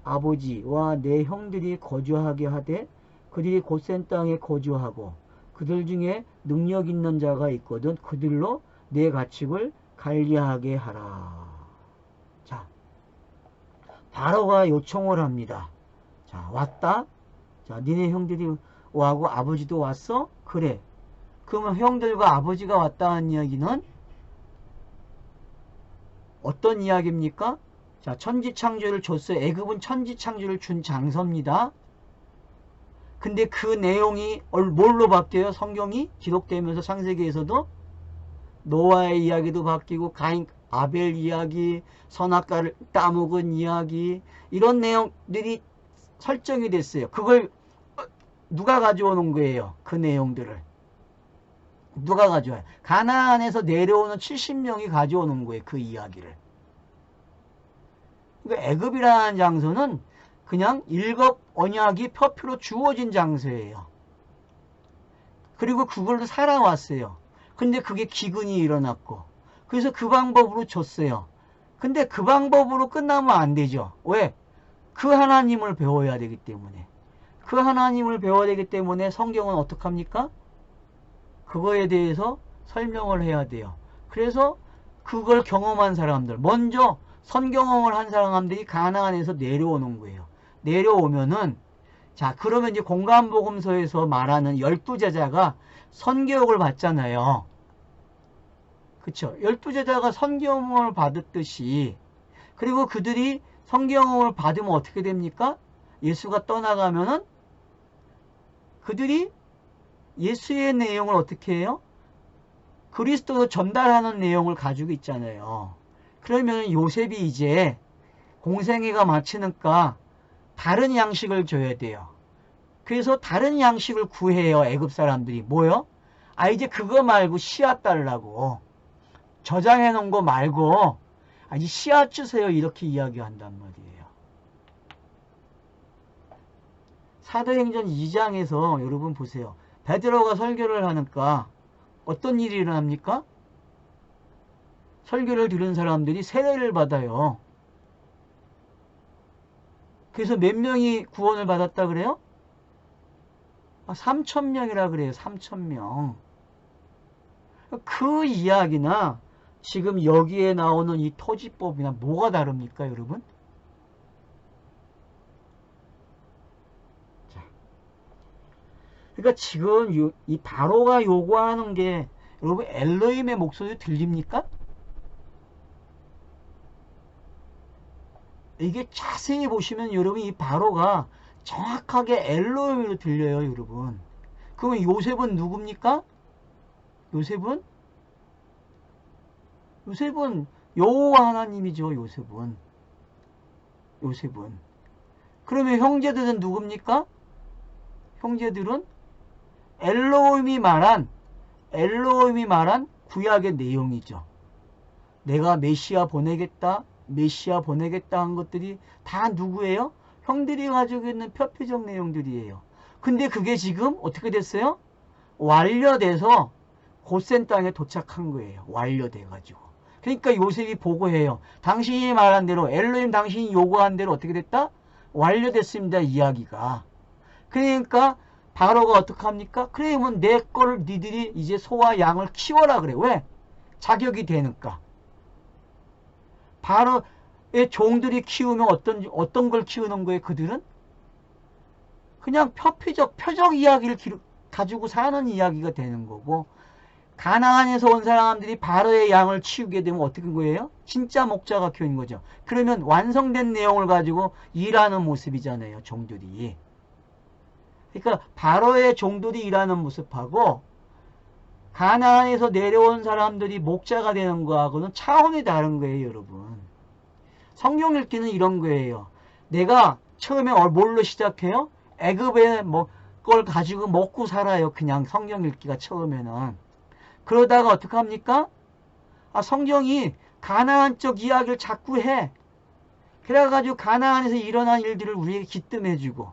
아버지와 내 형들이 거주하게 하되 그들이 곧센 땅에 거주하고 그들 중에 능력 있는 자가 있거든 그들로 내 가축을 관리하게 하라. 자, 바로가 요청을 합니다. 자, 왔다. 자, 니네 형들이 와고 아버지도 왔어? 그래. 그러면 형들과 아버지가 왔다는 이야기는 어떤 이야기입니까? 자, 천지창조를 줬어요. 애굽은 천지창조를 준 장서입니다. 근데 그 내용이 뭘로 바뀌어요? 성경이 기록되면서 창세기에서도 노아의 이야기도 바뀌고 가인 아벨 이야기, 선악과를 따먹은 이야기 이런 내용들이 설정이 됐어요. 그걸 누가 가져오는 거예요? 그 내용들을. 누가 가져와요? 가나안에서 내려오는 70명이 가져오는 거예요. 그 이야기를. 그러니까 애굽이라는 장소는 그냥 일곱 언약이 표피로 주어진 장소예요. 그리고 그걸로 살아왔어요. 근데 그게 기근이 일어났고 그래서 그 방법으로 줬어요. 근데 그 방법으로 끝나면 안 되죠. 왜? 그 하나님을 배워야 되기 때문에. 그 하나님을 배워야 되기 때문에 성경은 어떡합니까? 그거에 대해서 설명을 해야 돼요. 그래서 그걸 경험한 사람들, 먼저 선경험을 한 사람들이 가나안에서 내려오는 거예요. 내려오면은 자, 그러면 이제 공간복음서에서 말하는 12제자가 선교육을 받잖아요. 그쵸? 12제자가 선경험을 받았듯이 그리고 그들이 성경험을 받으면 어떻게 됩니까? 예수가 떠나가면은 그들이 예수의 내용을 어떻게 해요? 그리스도로 전달하는 내용을 가지고 있잖아요. 그러면 요셉이 이제 공생애가 마치니까 다른 양식을 줘야 돼요. 그래서 다른 양식을 구해요. 애굽 사람들이. 뭐요? 아, 이제 그거 말고 씨앗 달라고. 저장해 놓은 거 말고 아니 씨앗 주세요 이렇게 이야기한단 말이에요. 사도행전 2장에서 여러분 보세요. 베드로가 설교를 하니까 어떤 일이 일어납니까? 설교를 들은 사람들이 세례를 받아요. 그래서 몇 명이 구원을 받았다 그래요? 3,000명이라 그래요. 3,000명. 그 이야기나 지금 여기에 나오는 이 토지법이나 뭐가 다릅니까, 여러분? 자, 그러니까 지금 이 바로가 요구하는 게 여러분 엘로힘의 목소리 들립니까? 이게 자세히 보시면 여러분 이 바로가 정확하게 엘로힘으로 들려요, 여러분. 그러면 요셉은 누굽니까? 요셉은 여호와 하나님이죠. 요셉은 그러면 형제들은 누굽니까? 형제들은 엘로힘이 말한 구약의 내용이죠. 내가 메시아 보내겠다 한 것들이 다 누구예요? 형들이 가지고 있는 표피적 내용들이에요. 근데 그게 지금 어떻게 됐어요? 완료돼서 고센 땅에 도착한 거예요. 완료돼가지고. 그러니까 요셉이 보고해요. 당신이 말한 대로 엘로힘 당신이 요구한 대로 어떻게 됐다? 완료됐습니다. 이야기가. 그러니까 바로가 어떡합니까? 그러면 내 거를 니들이 이제 소와 양을 키워라 그래. 왜? 자격이 되니까. 바로의 종들이 키우면 어떤 걸 키우는 거예요? 그들은? 그냥 표적 이야기를 가지고 사는 이야기가 되는 거고, 가나안에서 온 사람들이 바로의 양을 치우게 되면 어떻게 된 거예요? 진짜 목자가 키우는 거죠. 그러면 완성된 내용을 가지고 일하는 모습이잖아요. 종들이. 그러니까 바로의 종들이 일하는 모습하고 가나안에서 내려온 사람들이 목자가 되는 거하고는 차원이 다른 거예요. 여러분. 성경 읽기는 이런 거예요. 내가 처음에 뭘로 시작해요? 애굽의 걸 가지고 먹고 살아요. 그냥 성경 읽기가 처음에는. 그러다가 어떻게 합니까? 성경이 가나안 쪽 이야기를 자꾸 해. 그래가지고 가나안에서 일어난 일들을 우리에게 기뜸해주고.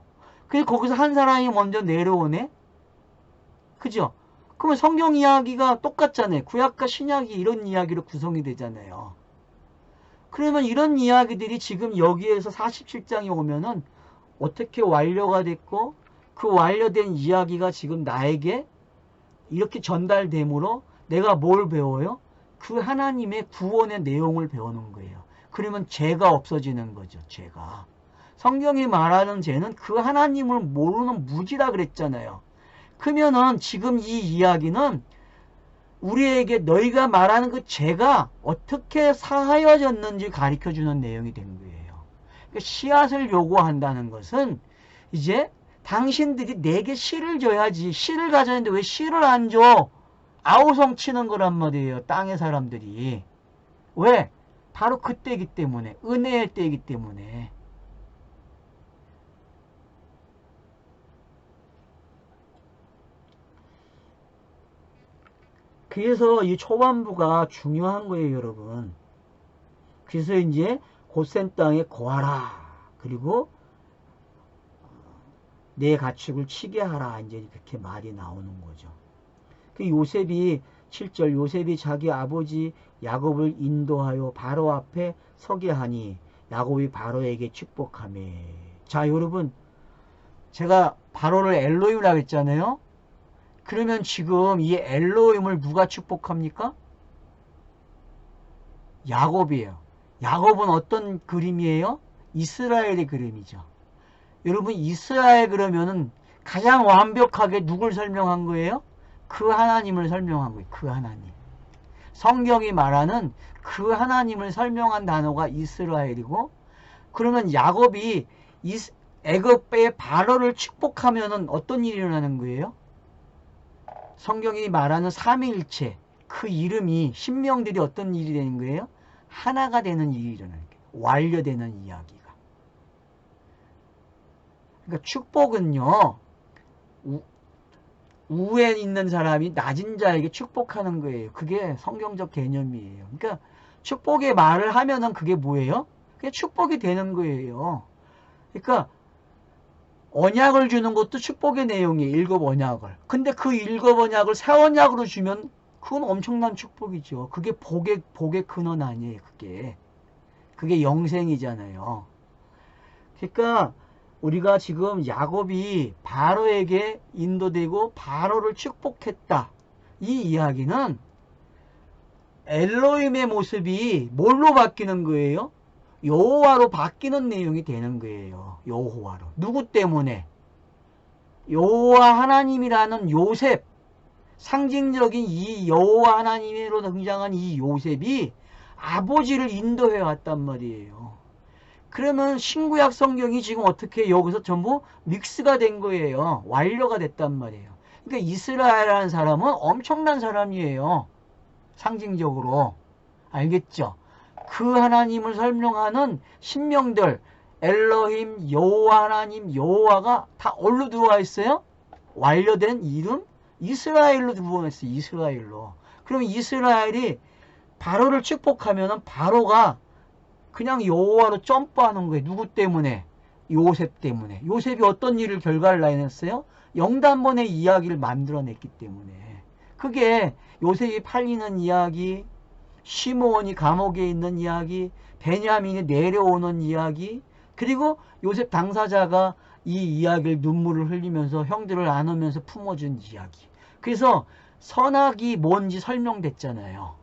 그래서 거기서 한 사람이 먼저 내려오네? 그죠? 그러면 성경 이야기가 똑같잖아요. 구약과 신약이 이런 이야기로 구성이 되잖아요. 그러면 이런 이야기들이 지금 여기에서 47장에 오면은 어떻게 완료가 됐고 그 완료된 이야기가 지금 나에게 이렇게 전달됨으로 내가 뭘 배워요? 그 하나님의 구원의 내용을 배우는 거예요. 그러면 죄가 없어지는 거죠. 죄가. 성경이 말하는 죄는 그 하나님을 모르는 무지라 그랬잖아요. 그러면은 지금 이 이야기는 우리에게 너희가 말하는 그 죄가 어떻게 사하여졌는지 가르쳐주는 내용이 된 거예요. 그러니까 씨앗을 요구한다는 것은 이제 당신들이 내게 씨를 줘야지. 씨를 가졌는데 왜 씨를 안 줘? 아우성 치는 거란 말이에요. 땅의 사람들이. 왜? 바로 그때이기 때문에. 은혜의 때이기 때문에. 그래서 이 초반부가 중요한 거예요, 여러분. 그래서 이제 고센 땅에 거하라. 그리고 내 가축을 치게 하라. 이제 그렇게 말이 나오는 거죠. 그 요셉이 7절 요셉이 자기 아버지 야곱을 인도하여 바로 앞에 서게 하니 야곱이 바로에게 축복하며. 자, 여러분, 제가 바로를 엘로힘이라고 했잖아요. 그러면 지금 이 엘로힘을 누가 축복합니까? 야곱이에요. 야곱은 어떤 그림이에요? 이스라엘의 그림이죠. 여러분, 이스라엘 그러면은 가장 완벽하게 누굴 설명한 거예요? 그 하나님을 설명한 거예요. 그 하나님. 성경이 말하는 그 하나님을 설명한 단어가 이스라엘이고, 그러면 야곱이 애굽의 바로를 축복하면은 어떤 일이 일어나는 거예요? 성경이 말하는 삼위일체, 그 이름이 신명들이 어떤 일이 되는 거예요? 하나가 되는 일이 일어나는 거예요. 완료되는 이야기가. 그러니까 축복은요, 우에 있는 사람이 낮은 자에게 축복하는 거예요. 그게 성경적 개념이에요. 그러니까 축복의 말을 하면은 그게 뭐예요? 그게 축복이 되는 거예요. 그러니까 언약을 주는 것도 축복의 내용이에요. 일곱 언약을. 근데 그 일곱 언약을 새 언약으로 주면 그건 엄청난 축복이죠. 그게 복의 근원 아니에요. 그게 영생이잖아요. 그러니까 우리가 지금 야곱이 바로에게 인도되고 바로를 축복했다. 이 이야기는 엘로힘의 모습이 뭘로 바뀌는 거예요? 여호와로 바뀌는 내용이 되는 거예요. 여호와로. 누구 때문에? 여호와 하나님이라는 요셉, 상징적인 이 여호와 하나님으로 등장한 이 요셉이 아버지를 인도해 왔단 말이에요. 그러면 신구약 성경이 지금 어떻게 여기서 전부 믹스가 된 거예요. 완료가 됐단 말이에요. 그러니까 이스라엘이라는 사람은 엄청난 사람이에요. 상징적으로. 알겠죠? 그 하나님을 설명하는 신명들, 엘로힘, 여호와 하나님, 여호와가 다 어디로 들어와 있어요? 완료된 이름? 이스라엘로 들어와 있어요. 이스라엘로. 그럼 이스라엘이 바로를 축복하면은 바로가 그냥 여호와로 점프하는 거예요. 누구 때문에? 요셉 때문에. 요셉이 어떤 일을 결과를 나타냈어요? 영단번의 이야기를 만들어냈기 때문에. 그게 요셉이 팔리는 이야기, 시므온이 감옥에 있는 이야기, 베냐민이 내려오는 이야기, 그리고 요셉 당사자가 이 이야기를 눈물을 흘리면서 형들을 안으면서 품어준 이야기. 그래서 선악이 뭔지 설명됐잖아요.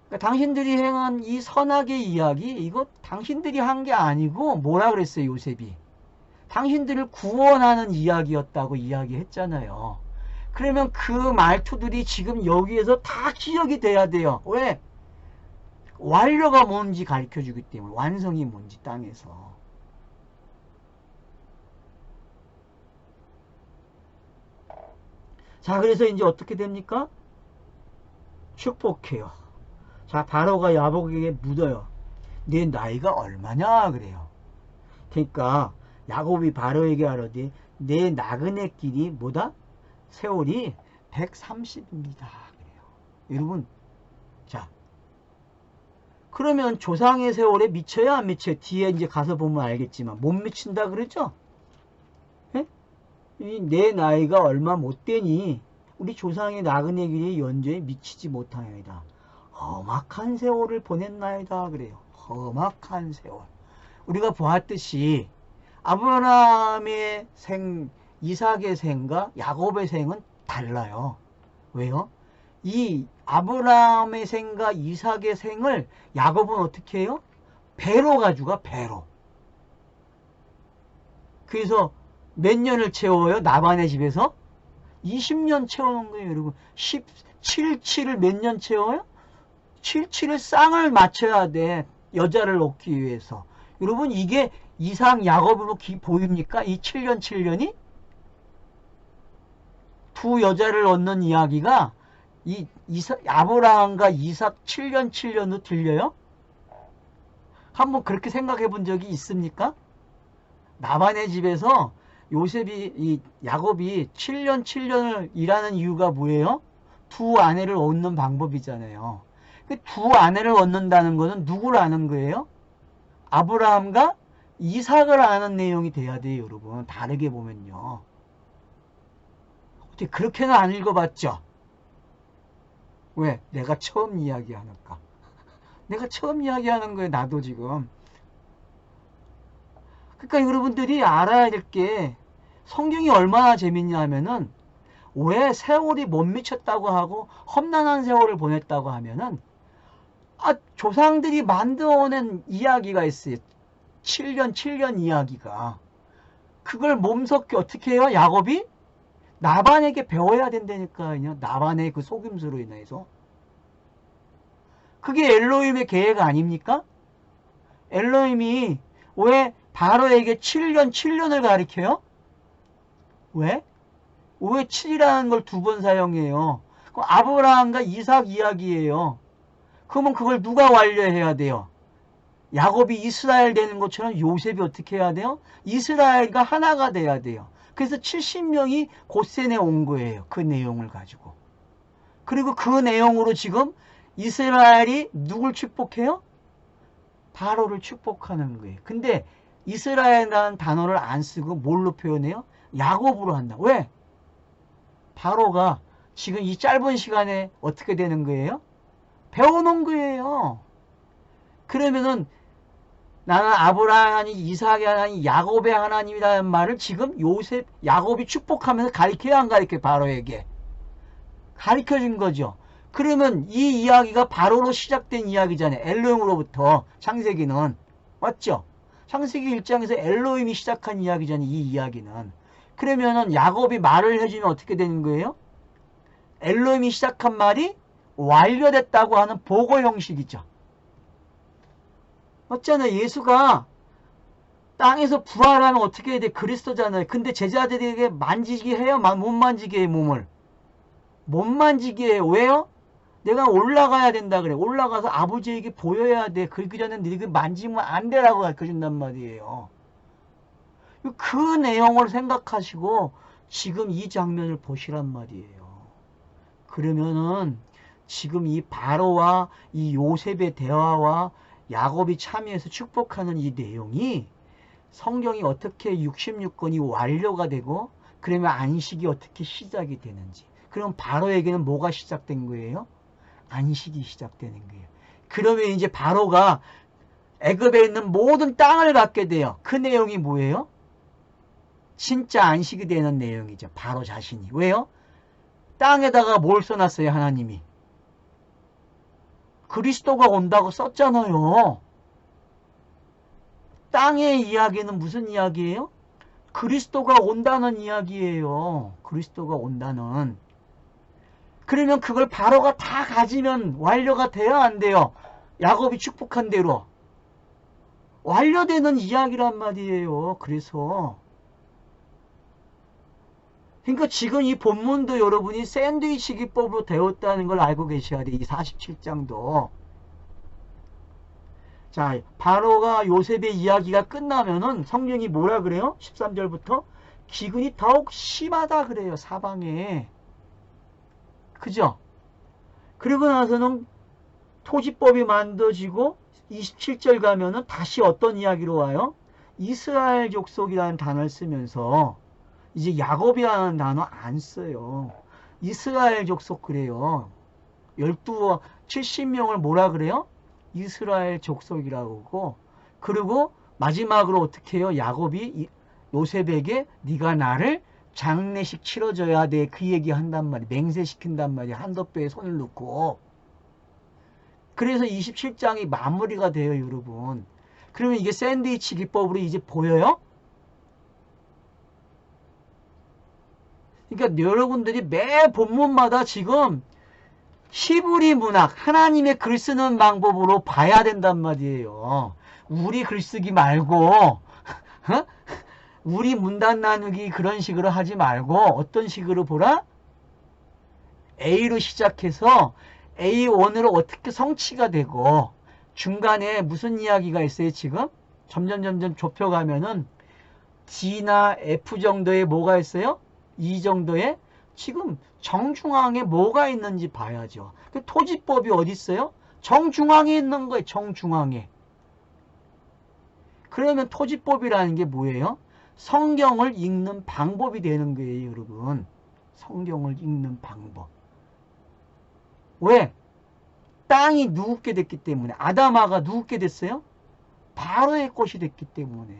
그러니까 당신들이 행한 이 선악의 이야기, 이거 당신들이 한 게 아니고 뭐라 그랬어요, 요셉이? 당신들을 구원하는 이야기였다고 이야기했잖아요. 그러면 그 말투들이 지금 여기에서 다 기억이 돼야 돼요. 왜? 완료가 뭔지 가르쳐주기 때문에. 완성이 뭔지 땅에서. 자, 그래서 이제 어떻게 됩니까? 축복해요. 자, 바로가 야곱에게 묻어요. 네 나이가 얼마냐? 그래요. 그러니까 야곱이 바로에게 하려되 내 나그네 길이 뭐다? 세월이 130입니다. 그래요. 여러분, 자, 그러면 조상의 세월에 미쳐야 안 미쳐요? 뒤에 이제 가서 보면 알겠지만 못 미친다 그러죠? 예? 내 나이가 얼마 못 되니 우리 조상의 나그네 길이 연조에 미치지 못하여이다. 험악한 세월을 보냈나이다. 그래요. 험악한 세월. 우리가 보았듯이 아브라함의 생, 이삭의 생과 야곱의 생은 달라요. 왜요? 이 아브라함의 생과 이삭의 생을 야곱은 어떻게 해요? 배로 가져가, 배로. 그래서 몇 년을 채워요? 나반의 집에서? 20년 채우는 거예요, 여러분. 17을 몇 년 채워요? 77을 쌍을 맞춰야 돼. 여자를 얻기 위해서. 여러분, 이게 이삭, 야곱으로 보입니까? 이 7년 7년이? 두 여자를 얻는 이야기가 아브라함과 이삭 7년 7년으로 들려요? 한번 그렇게 생각해 본 적이 있습니까? 나반의 집에서 야곱이 7년 7년을 일하는 이유가 뭐예요? 두 아내를 얻는 방법이잖아요. 두 아내를 얻는다는 것은 누구를 아는 거예요? 아브라함과 이삭을 아는 내용이 돼야 돼요, 여러분. 다르게 보면요. 어떻게 그렇게는 안 읽어봤죠? 왜? 내가 처음 이야기하니까. 내가 처음 이야기하는 거예요, 나도 지금. 그러니까 여러분들이 알아야 될 게 성경이 얼마나 재밌냐 하면은 왜 세월이 못 미쳤다고 하고 험난한 세월을 보냈다고 하면은 조상들이 만들어낸 이야기가 있어요. 7년 7년 이야기가. 그걸 몸섞기 어떻게 해요? 야곱이? 나반에게 배워야 된다니까요. 나반의 그 속임수로 인해서. 그게 엘로힘의 계획 아닙니까? 엘로힘이 왜 바로에게 7년 7년을 가리켜요? 왜? 왜 7이라는 걸 두 번 사용해요? 그럼 아브라함과 이삭 이야기예요. 그러면 그걸 누가 완료해야 돼요? 야곱이 이스라엘 되는 것처럼 요셉이 어떻게 해야 돼요? 이스라엘과 하나가 돼야 돼요. 그래서 70명이 고센에 온 거예요. 그 내용을 가지고. 그리고 그 내용으로 지금 이스라엘이 누굴 축복해요? 바로를 축복하는 거예요. 근데 이스라엘이라는 단어를 안 쓰고 뭘로 표현해요? 야곱으로 한다. 왜? 바로가 지금 이 짧은 시간에 어떻게 되는 거예요? 배워놓은 거예요. 그러면은 나는 아브라함 하나님, 이삭의 하나님, 야곱의 하나님이라는 말을 지금 야곱이 축복하면서 가르쳐야 안 가르쳐요? 바로에게. 가르쳐준 거죠. 그러면 이 이야기가 바로로 시작된 이야기잖아요. 엘로힘으로부터 창세기는. 맞죠? 창세기 1장에서 엘로힘이 시작한 이야기잖아요. 이 이야기는. 그러면은 야곱이 말을 해주면 어떻게 되는 거예요? 엘로힘이 시작한 말이 완료됐다고 하는 보고 형식이죠. 맞잖아요. 예수가 땅에서 부활하면 어떻게 해야 돼? 그리스도잖아요. 근데 제자들에게 만지게 해요? 못 만지게 해요? 몸을. 못 만지게 해요. 왜요? 내가 올라가야 된다 그래. 올라가서 아버지에게 보여야 돼. 그러기 전에 너희가 만지면 안 되라고 가르쳐준단 말이에요. 그 내용을 생각하시고 지금 이 장면을 보시란 말이에요. 그러면은 지금 이 바로와 이 요셉의 대화와 야곱이 참여해서 축복하는 이 내용이 성경이 어떻게 66권이 완료가 되고 그러면 안식이 어떻게 시작이 되는지. 그럼 바로에게는 뭐가 시작된 거예요? 안식이 시작되는 거예요. 그러면 이제 바로가 애굽에 있는 모든 땅을 갖게 돼요. 그 내용이 뭐예요? 진짜 안식이 되는 내용이죠. 바로 자신이. 왜요? 땅에다가 뭘 써놨어요? 하나님이. 그리스도가 온다고 썼잖아요. 땅의 이야기는 무슨 이야기예요? 그리스도가 온다는 이야기예요. 그리스도가 온다는. 그러면 그걸 바로가 다 가지면 완료가 돼야 안 돼요? 야곱이 축복한 대로. 완료되는 이야기란 말이에요. 그래서 그러니까 지금 이 본문도 여러분이 샌드위치 기법으로 되었다는 걸 알고 계셔야 돼. 이 47장도. 자, 바로가 요셉의 이야기가 끝나면은 성경이 뭐라 그래요? 13절부터 기근이 더욱 심하다 그래요. 사방에. 그죠? 그리고 나서는 토지법이 만들어지고 27절 가면은 다시 어떤 이야기로 와요? 이스라엘 족속이라는 단어를 쓰면서 이제 야곱이라는 단어 안 써요. 이스라엘 족속 그래요. 70명을 뭐라 그래요? 이스라엘 족속이라고 하고, 그리고 마지막으로 어떻게 해요? 야곱이 요셉에게 네가 나를 장례식 치러줘야 돼. 그 얘기 한단 말이에요. 맹세시킨단 말이에요. 한도뼈에 손을 넣고. 그래서 27장이 마무리가 돼요, 여러분. 그러면 이게 샌드위치 기법으로 이제 보여요? 그러니까 여러분들이 매 본문마다 지금 히브리 문학, 하나님의 글 쓰는 방법으로 봐야 된단 말이에요. 우리 글쓰기 말고 우리 문단 나누기 그런 식으로 하지 말고 어떤 식으로 보라? A로 시작해서 A1으로 어떻게 성취가 되고 중간에 무슨 이야기가 있어요 지금? 점점 좁혀가면은 D나 F 정도의 뭐가 있어요? 이 정도의 지금 정중앙에 뭐가 있는지 봐야죠. 그 토지법이 어디 있어요? 정중앙에 있는 거예요. 정중앙에. 그러면 토지법이라는 게 뭐예요? 성경을 읽는 방법이 되는 거예요, 여러분. 성경을 읽는 방법. 왜? 땅이 누굽게 됐기 때문에. 아담아가 누굽게 됐어요? 바로의 꽃이 됐기 때문에.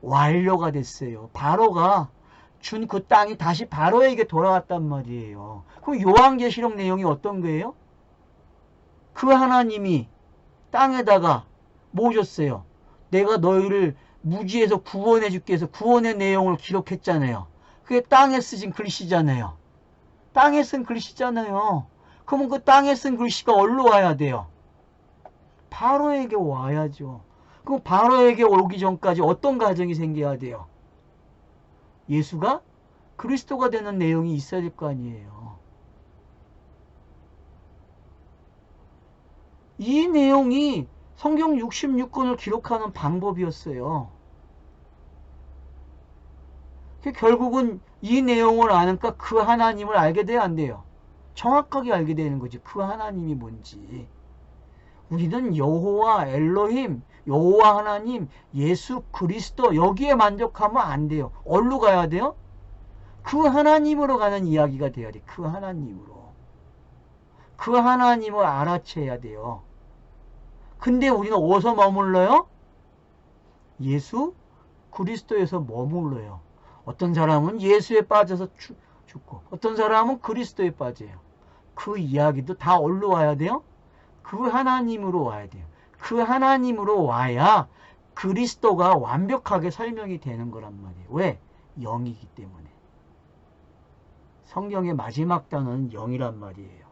완료가 됐어요. 바로가 준 그 땅이 다시 바로에게 돌아왔단 말이에요. 그럼 요한계시록 내용이 어떤 거예요? 그 하나님이 땅에다가 뭐 줬어요? 내가 너희를 무지에서 구원해 줄게 해서 구원의 내용을 기록했잖아요. 그게 땅에 쓰진 글씨잖아요. 땅에 쓴 글씨잖아요. 그러면 그 땅에 쓴 글씨가 어디로 와야 돼요? 바로에게 와야죠. 그럼 바로에게 오기 전까지 어떤 과정이 생겨야 돼요? 예수가 그리스도가 되는 내용이 있어야 될 거 아니에요. 이 내용이 성경 66권을 기록하는 방법이었어요. 결국은 이 내용을 아니까 그 하나님을 알게 돼야 안 돼요. 정확하게 알게 되는 거지. 그 하나님이 뭔지. 우리는 여호와 엘로힘, 여호와 하나님, 예수 그리스도 여기에 만족하면 안 돼요. 어디로 가야 돼요? 그 하나님으로 가는 이야기가 돼야 돼. 그 하나님으로. 그 하나님을 알아채야 돼요. 근데 우리는 어디서 머물러요? 예수 그리스도에서 머물러요. 어떤 사람은 예수에 빠져서 죽고 어떤 사람은 그리스도에 빠져요. 그 이야기도 다 어디로 와야 돼요? 그 하나님으로 와야 돼요. 그 하나님으로 와야 그리스도가 완벽하게 설명이 되는 거란 말이에요. 왜? 영이기 때문에. 성경의 마지막 단어는 영이란 말이에요.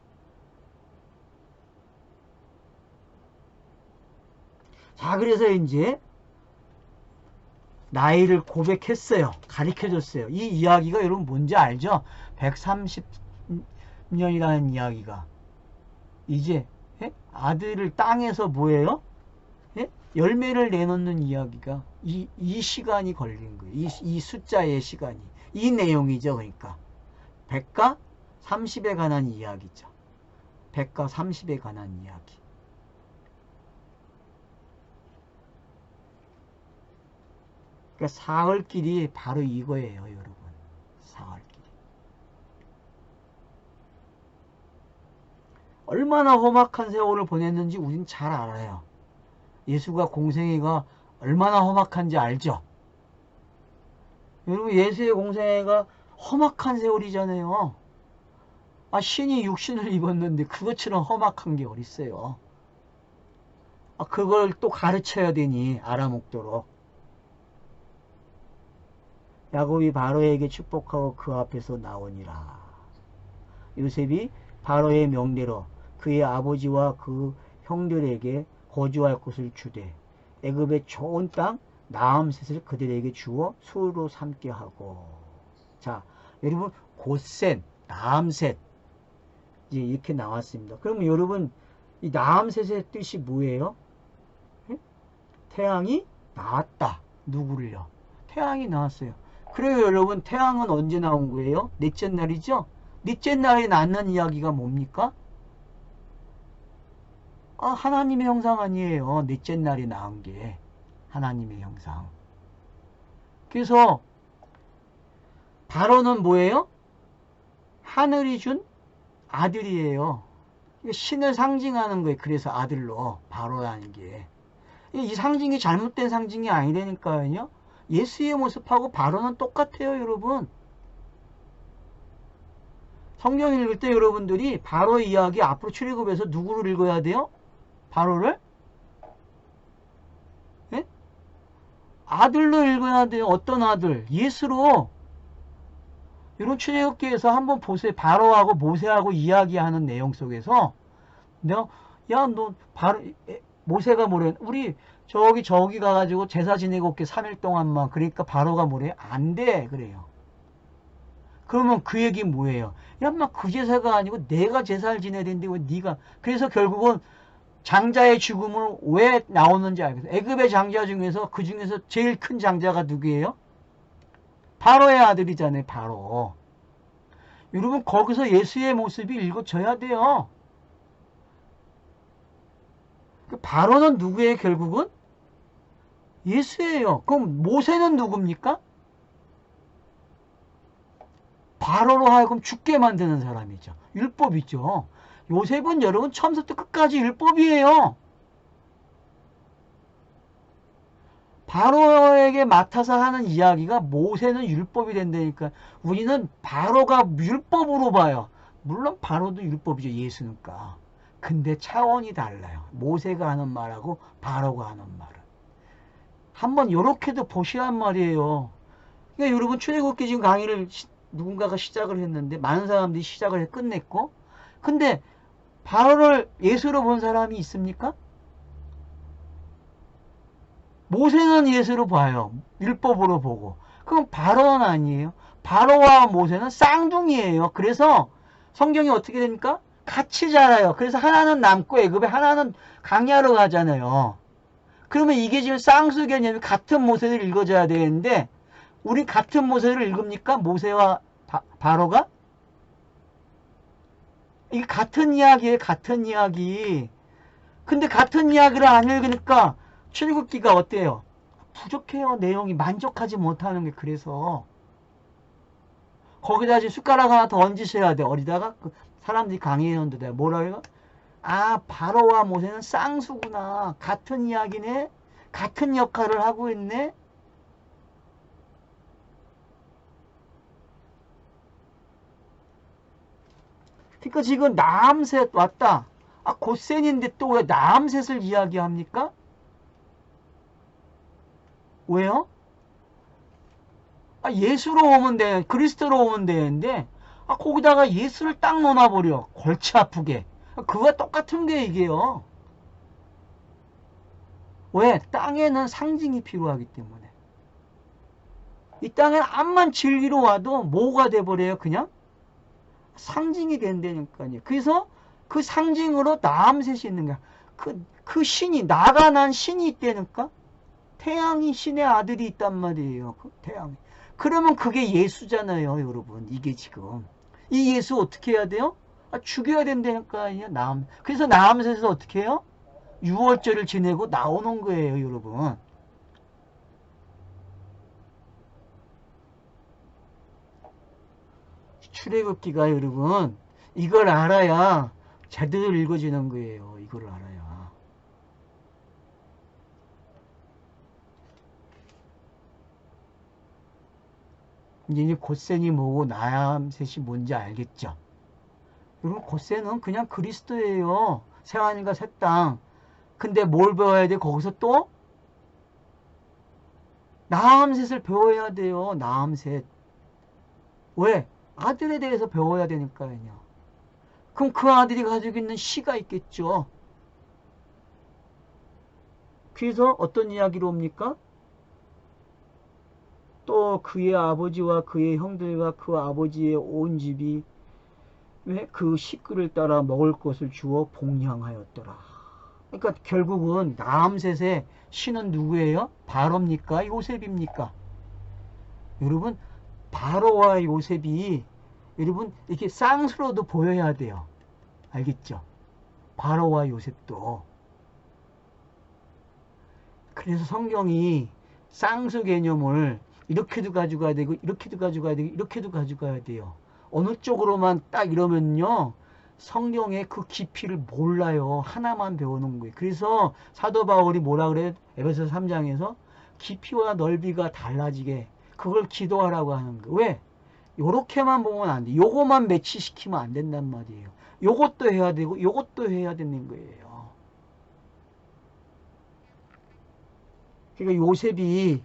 자, 그래서 이제 나이를 고백했어요. 가르쳐줬어요. 이 이야기가 여러분 뭔지 알죠? 130년이라는 이야기가. 이제 아들을 땅에서 뭐예요? 열매를 내놓는 이야기가 이 시간이 걸린 거예요. 이 숫자의 시간이. 이 내용이죠. 그러니까 100과 30에 관한 이야기죠. 100과 30에 관한 이야기. 그러니까 사흘길이 바로 이거예요, 여러분. 사흘길이. 얼마나 험악한 세월을 보냈는지 우린 잘 알아요. 예수가 공생애가 얼마나 험악한지 알죠? 여러분, 예수의 공생애가 험악한 세월이잖아요. 아, 신이 육신을 입었는데 그것처럼 험악한 게 어딨어요. 아, 그걸 또 가르쳐야 되니 알아먹도록. 야곱이 바로에게 축복하고 그 앞에서 나오니라. 요셉이 바로의 명대로 그의 아버지와 그 형들에게 거주할 곳을 주되 애굽의 좋은 땅 나암셋을 그들에게 주어 수로 삼게 하고. 자, 여러분 고센, 나암셋 이제 이렇게 나왔습니다. 그러면 여러분 이 나암셋의 뜻이 뭐예요? 태양이 나왔다. 누구를요? 태양이 나왔어요. 그래요, 여러분. 태양은 언제 나온 거예요? 넷째 날이죠? 넷째 날에 낳는 이야기가 뭡니까? 아, 하나님의 형상 아니에요. 넷째 날에 낳은 게 하나님의 형상. 그래서 바로는 뭐예요? 하늘이 준 아들이에요. 신을 상징하는 거예요. 그래서 아들로 바로라는 게. 이 상징이 잘못된 상징이 아니라니까요. 예수의 모습하고 바로는 똑같아요, 여러분. 성경 읽을 때 여러분들이 바로 이야기 앞으로 출애굽해서 누구를 읽어야 돼요? 바로를? 예? 아들로 읽어야 돼요. 어떤 아들? 예수로. 이런 출애굽기에서 한번 보세요. 바로하고 모세하고 이야기하는 내용 속에서 내가 야, 너 바로 모세가 뭐래? 우리 저기 가가지고 제사 지내고 올게 3일 동안만. 그러니까 바로가 뭐래? 안 돼. 그래요. 그러면 그 얘기 뭐예요? 야, 막 그 제사가 아니고 내가 제사를 지내야 되는데 왜 네가. 그래서 결국은 장자의 죽음을 왜 나오는지 알겠어요. 애굽의 장자 중에서 그 중에서 제일 큰 장자가 누구예요? 바로의 아들이잖아요. 바로. 여러분 거기서 예수의 모습이 읽어져야 돼요. 바로는 누구예요? 결국은 예수예요. 그럼 모세는 누굽니까? 바로로 하여금 죽게 만드는 사람이죠. 율법이죠. 요셉은 여러분 처음부터 끝까지 율법이에요. 바로에게 맡아서 하는 이야기가 모세는 율법이 된다니까. 우리는 바로가 율법으로 봐요. 물론 바로도 율법이죠. 예수니까. 근데 차원이 달라요. 모세가 하는 말하고 바로가 하는 말은. 한번 요렇게도 보시란 말이에요. 그러니까 여러분 출애굽기 지금 강의를 누군가가 시작을 했는데 많은 사람들이 시작을 해 끝냈고, 근데 바로를 예수로 본 사람이 있습니까? 모세는 예수로 봐요. 율법으로 보고. 그럼 바로는 아니에요. 바로와 모세는 쌍둥이에요. 그래서 성경이 어떻게 됩니까? 같이 자라요. 그래서 하나는 남고 애굽에 하나는 강야로 가잖아요. 그러면 이게 지금 쌍수 개념이 같은 모세를 읽어줘야 되는데 우리 같은 모세를 읽습니까? 모세와 바로가? 이게 같은 이야기예요. 같은 이야기. 근데 같은 이야기를 안 읽으니까 출애굽기가 어때요? 부족해요. 내용이 만족하지 못하는 게. 그래서 거기다 이제 숟가락 하나 더 얹으셔야 돼. 어디다가 사람들이 강의해놓는데 뭐라 해요? 아, 바로와 모세는 쌍수구나. 같은 이야기네. 같은 역할을 하고 있네. 그러니까 지금 남셋 왔다. 아, 곧센인데 또 왜 남셋을 이야기합니까? 왜요? 아, 예수로 오면 돼. 그리스도로 오면 되는데, 아, 거기다가 예수를 딱 넣어놔버려. 골치 아프게. 그거와 똑같은 게 이게요. 왜? 땅에는 상징이 필요하기 때문에. 이 땅에 암만 즐기러 와도 뭐가 돼버려요? 그냥 상징이 된다니까요. 그래서 그 상징으로 남셋이 있는 거야. 그 신이, 나가 난 신이 있다니까? 태양이 신의 아들이 있단 말이에요. 그 태양이. 그러면 그게 예수잖아요, 여러분. 이게 지금. 이 예수 어떻게 해야 돼요? 아, 죽여야 된다니까요. 그래서 남셋에서 어떻게 해요? 유월절을 지내고 나오는 거예요, 여러분. 출애굽기가 여러분, 이걸 알아야 제대로 읽어지는 거예요. 이걸 알아야. 이제 곧센이 뭐고 남셋이 뭔지 알겠죠? 여러분, 곧센은 그냥 그리스도예요. 새하늘과 새 땅. 근데 뭘 배워야 돼? 거기서 또 남셋을 배워야 돼요. 남셋. 왜? 아들에 대해서 배워야 되니까요. 그럼 그 아들이 가지고 있는 시가 있겠죠. 그래서 어떤 이야기로 옵니까? 또 그의 아버지와 그의 형들과 그 아버지의 온 집이 왜 그 식구를 따라 먹을 것을 주어 복량하였더라. 그러니까 결국은 남셋의 신은 누구예요? 바로입니까? 요셉입니까? 여러분, 바로와 요셉이 여러분 이렇게 쌍수로도 보여야 돼요. 알겠죠? 바로와 요셉도. 그래서 성경이 쌍수 개념을 이렇게도 가져가야 되고 이렇게도 가져가야 되고 이렇게도 가져가야 돼요. 어느 쪽으로만 딱 이러면요, 성경의 그 깊이를 몰라요. 하나만 배우는 거예요. 그래서 사도 바울이 뭐라 그래요? 에베소 3장에서 깊이와 넓이가 달라지게 그걸 기도하라고 하는 거예요. 왜? 요렇게만 보면 안 돼. 요것만 매치시키면 안 된단 말이에요. 요것도 해야 되고 요것도 해야 되는 거예요. 그러니까 요셉이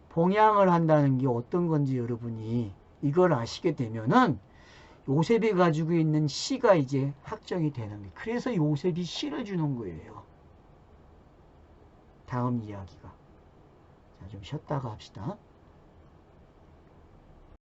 봉양을 한다는 게 어떤 건지 여러분이 이걸 아시게 되면은 요셉이 가지고 있는 씨가 이제 확정이 되는 거예요. 그래서 요셉이 씨를 주는 거예요. 다음 이야기가. 자, 좀 쉬었다가 합시다.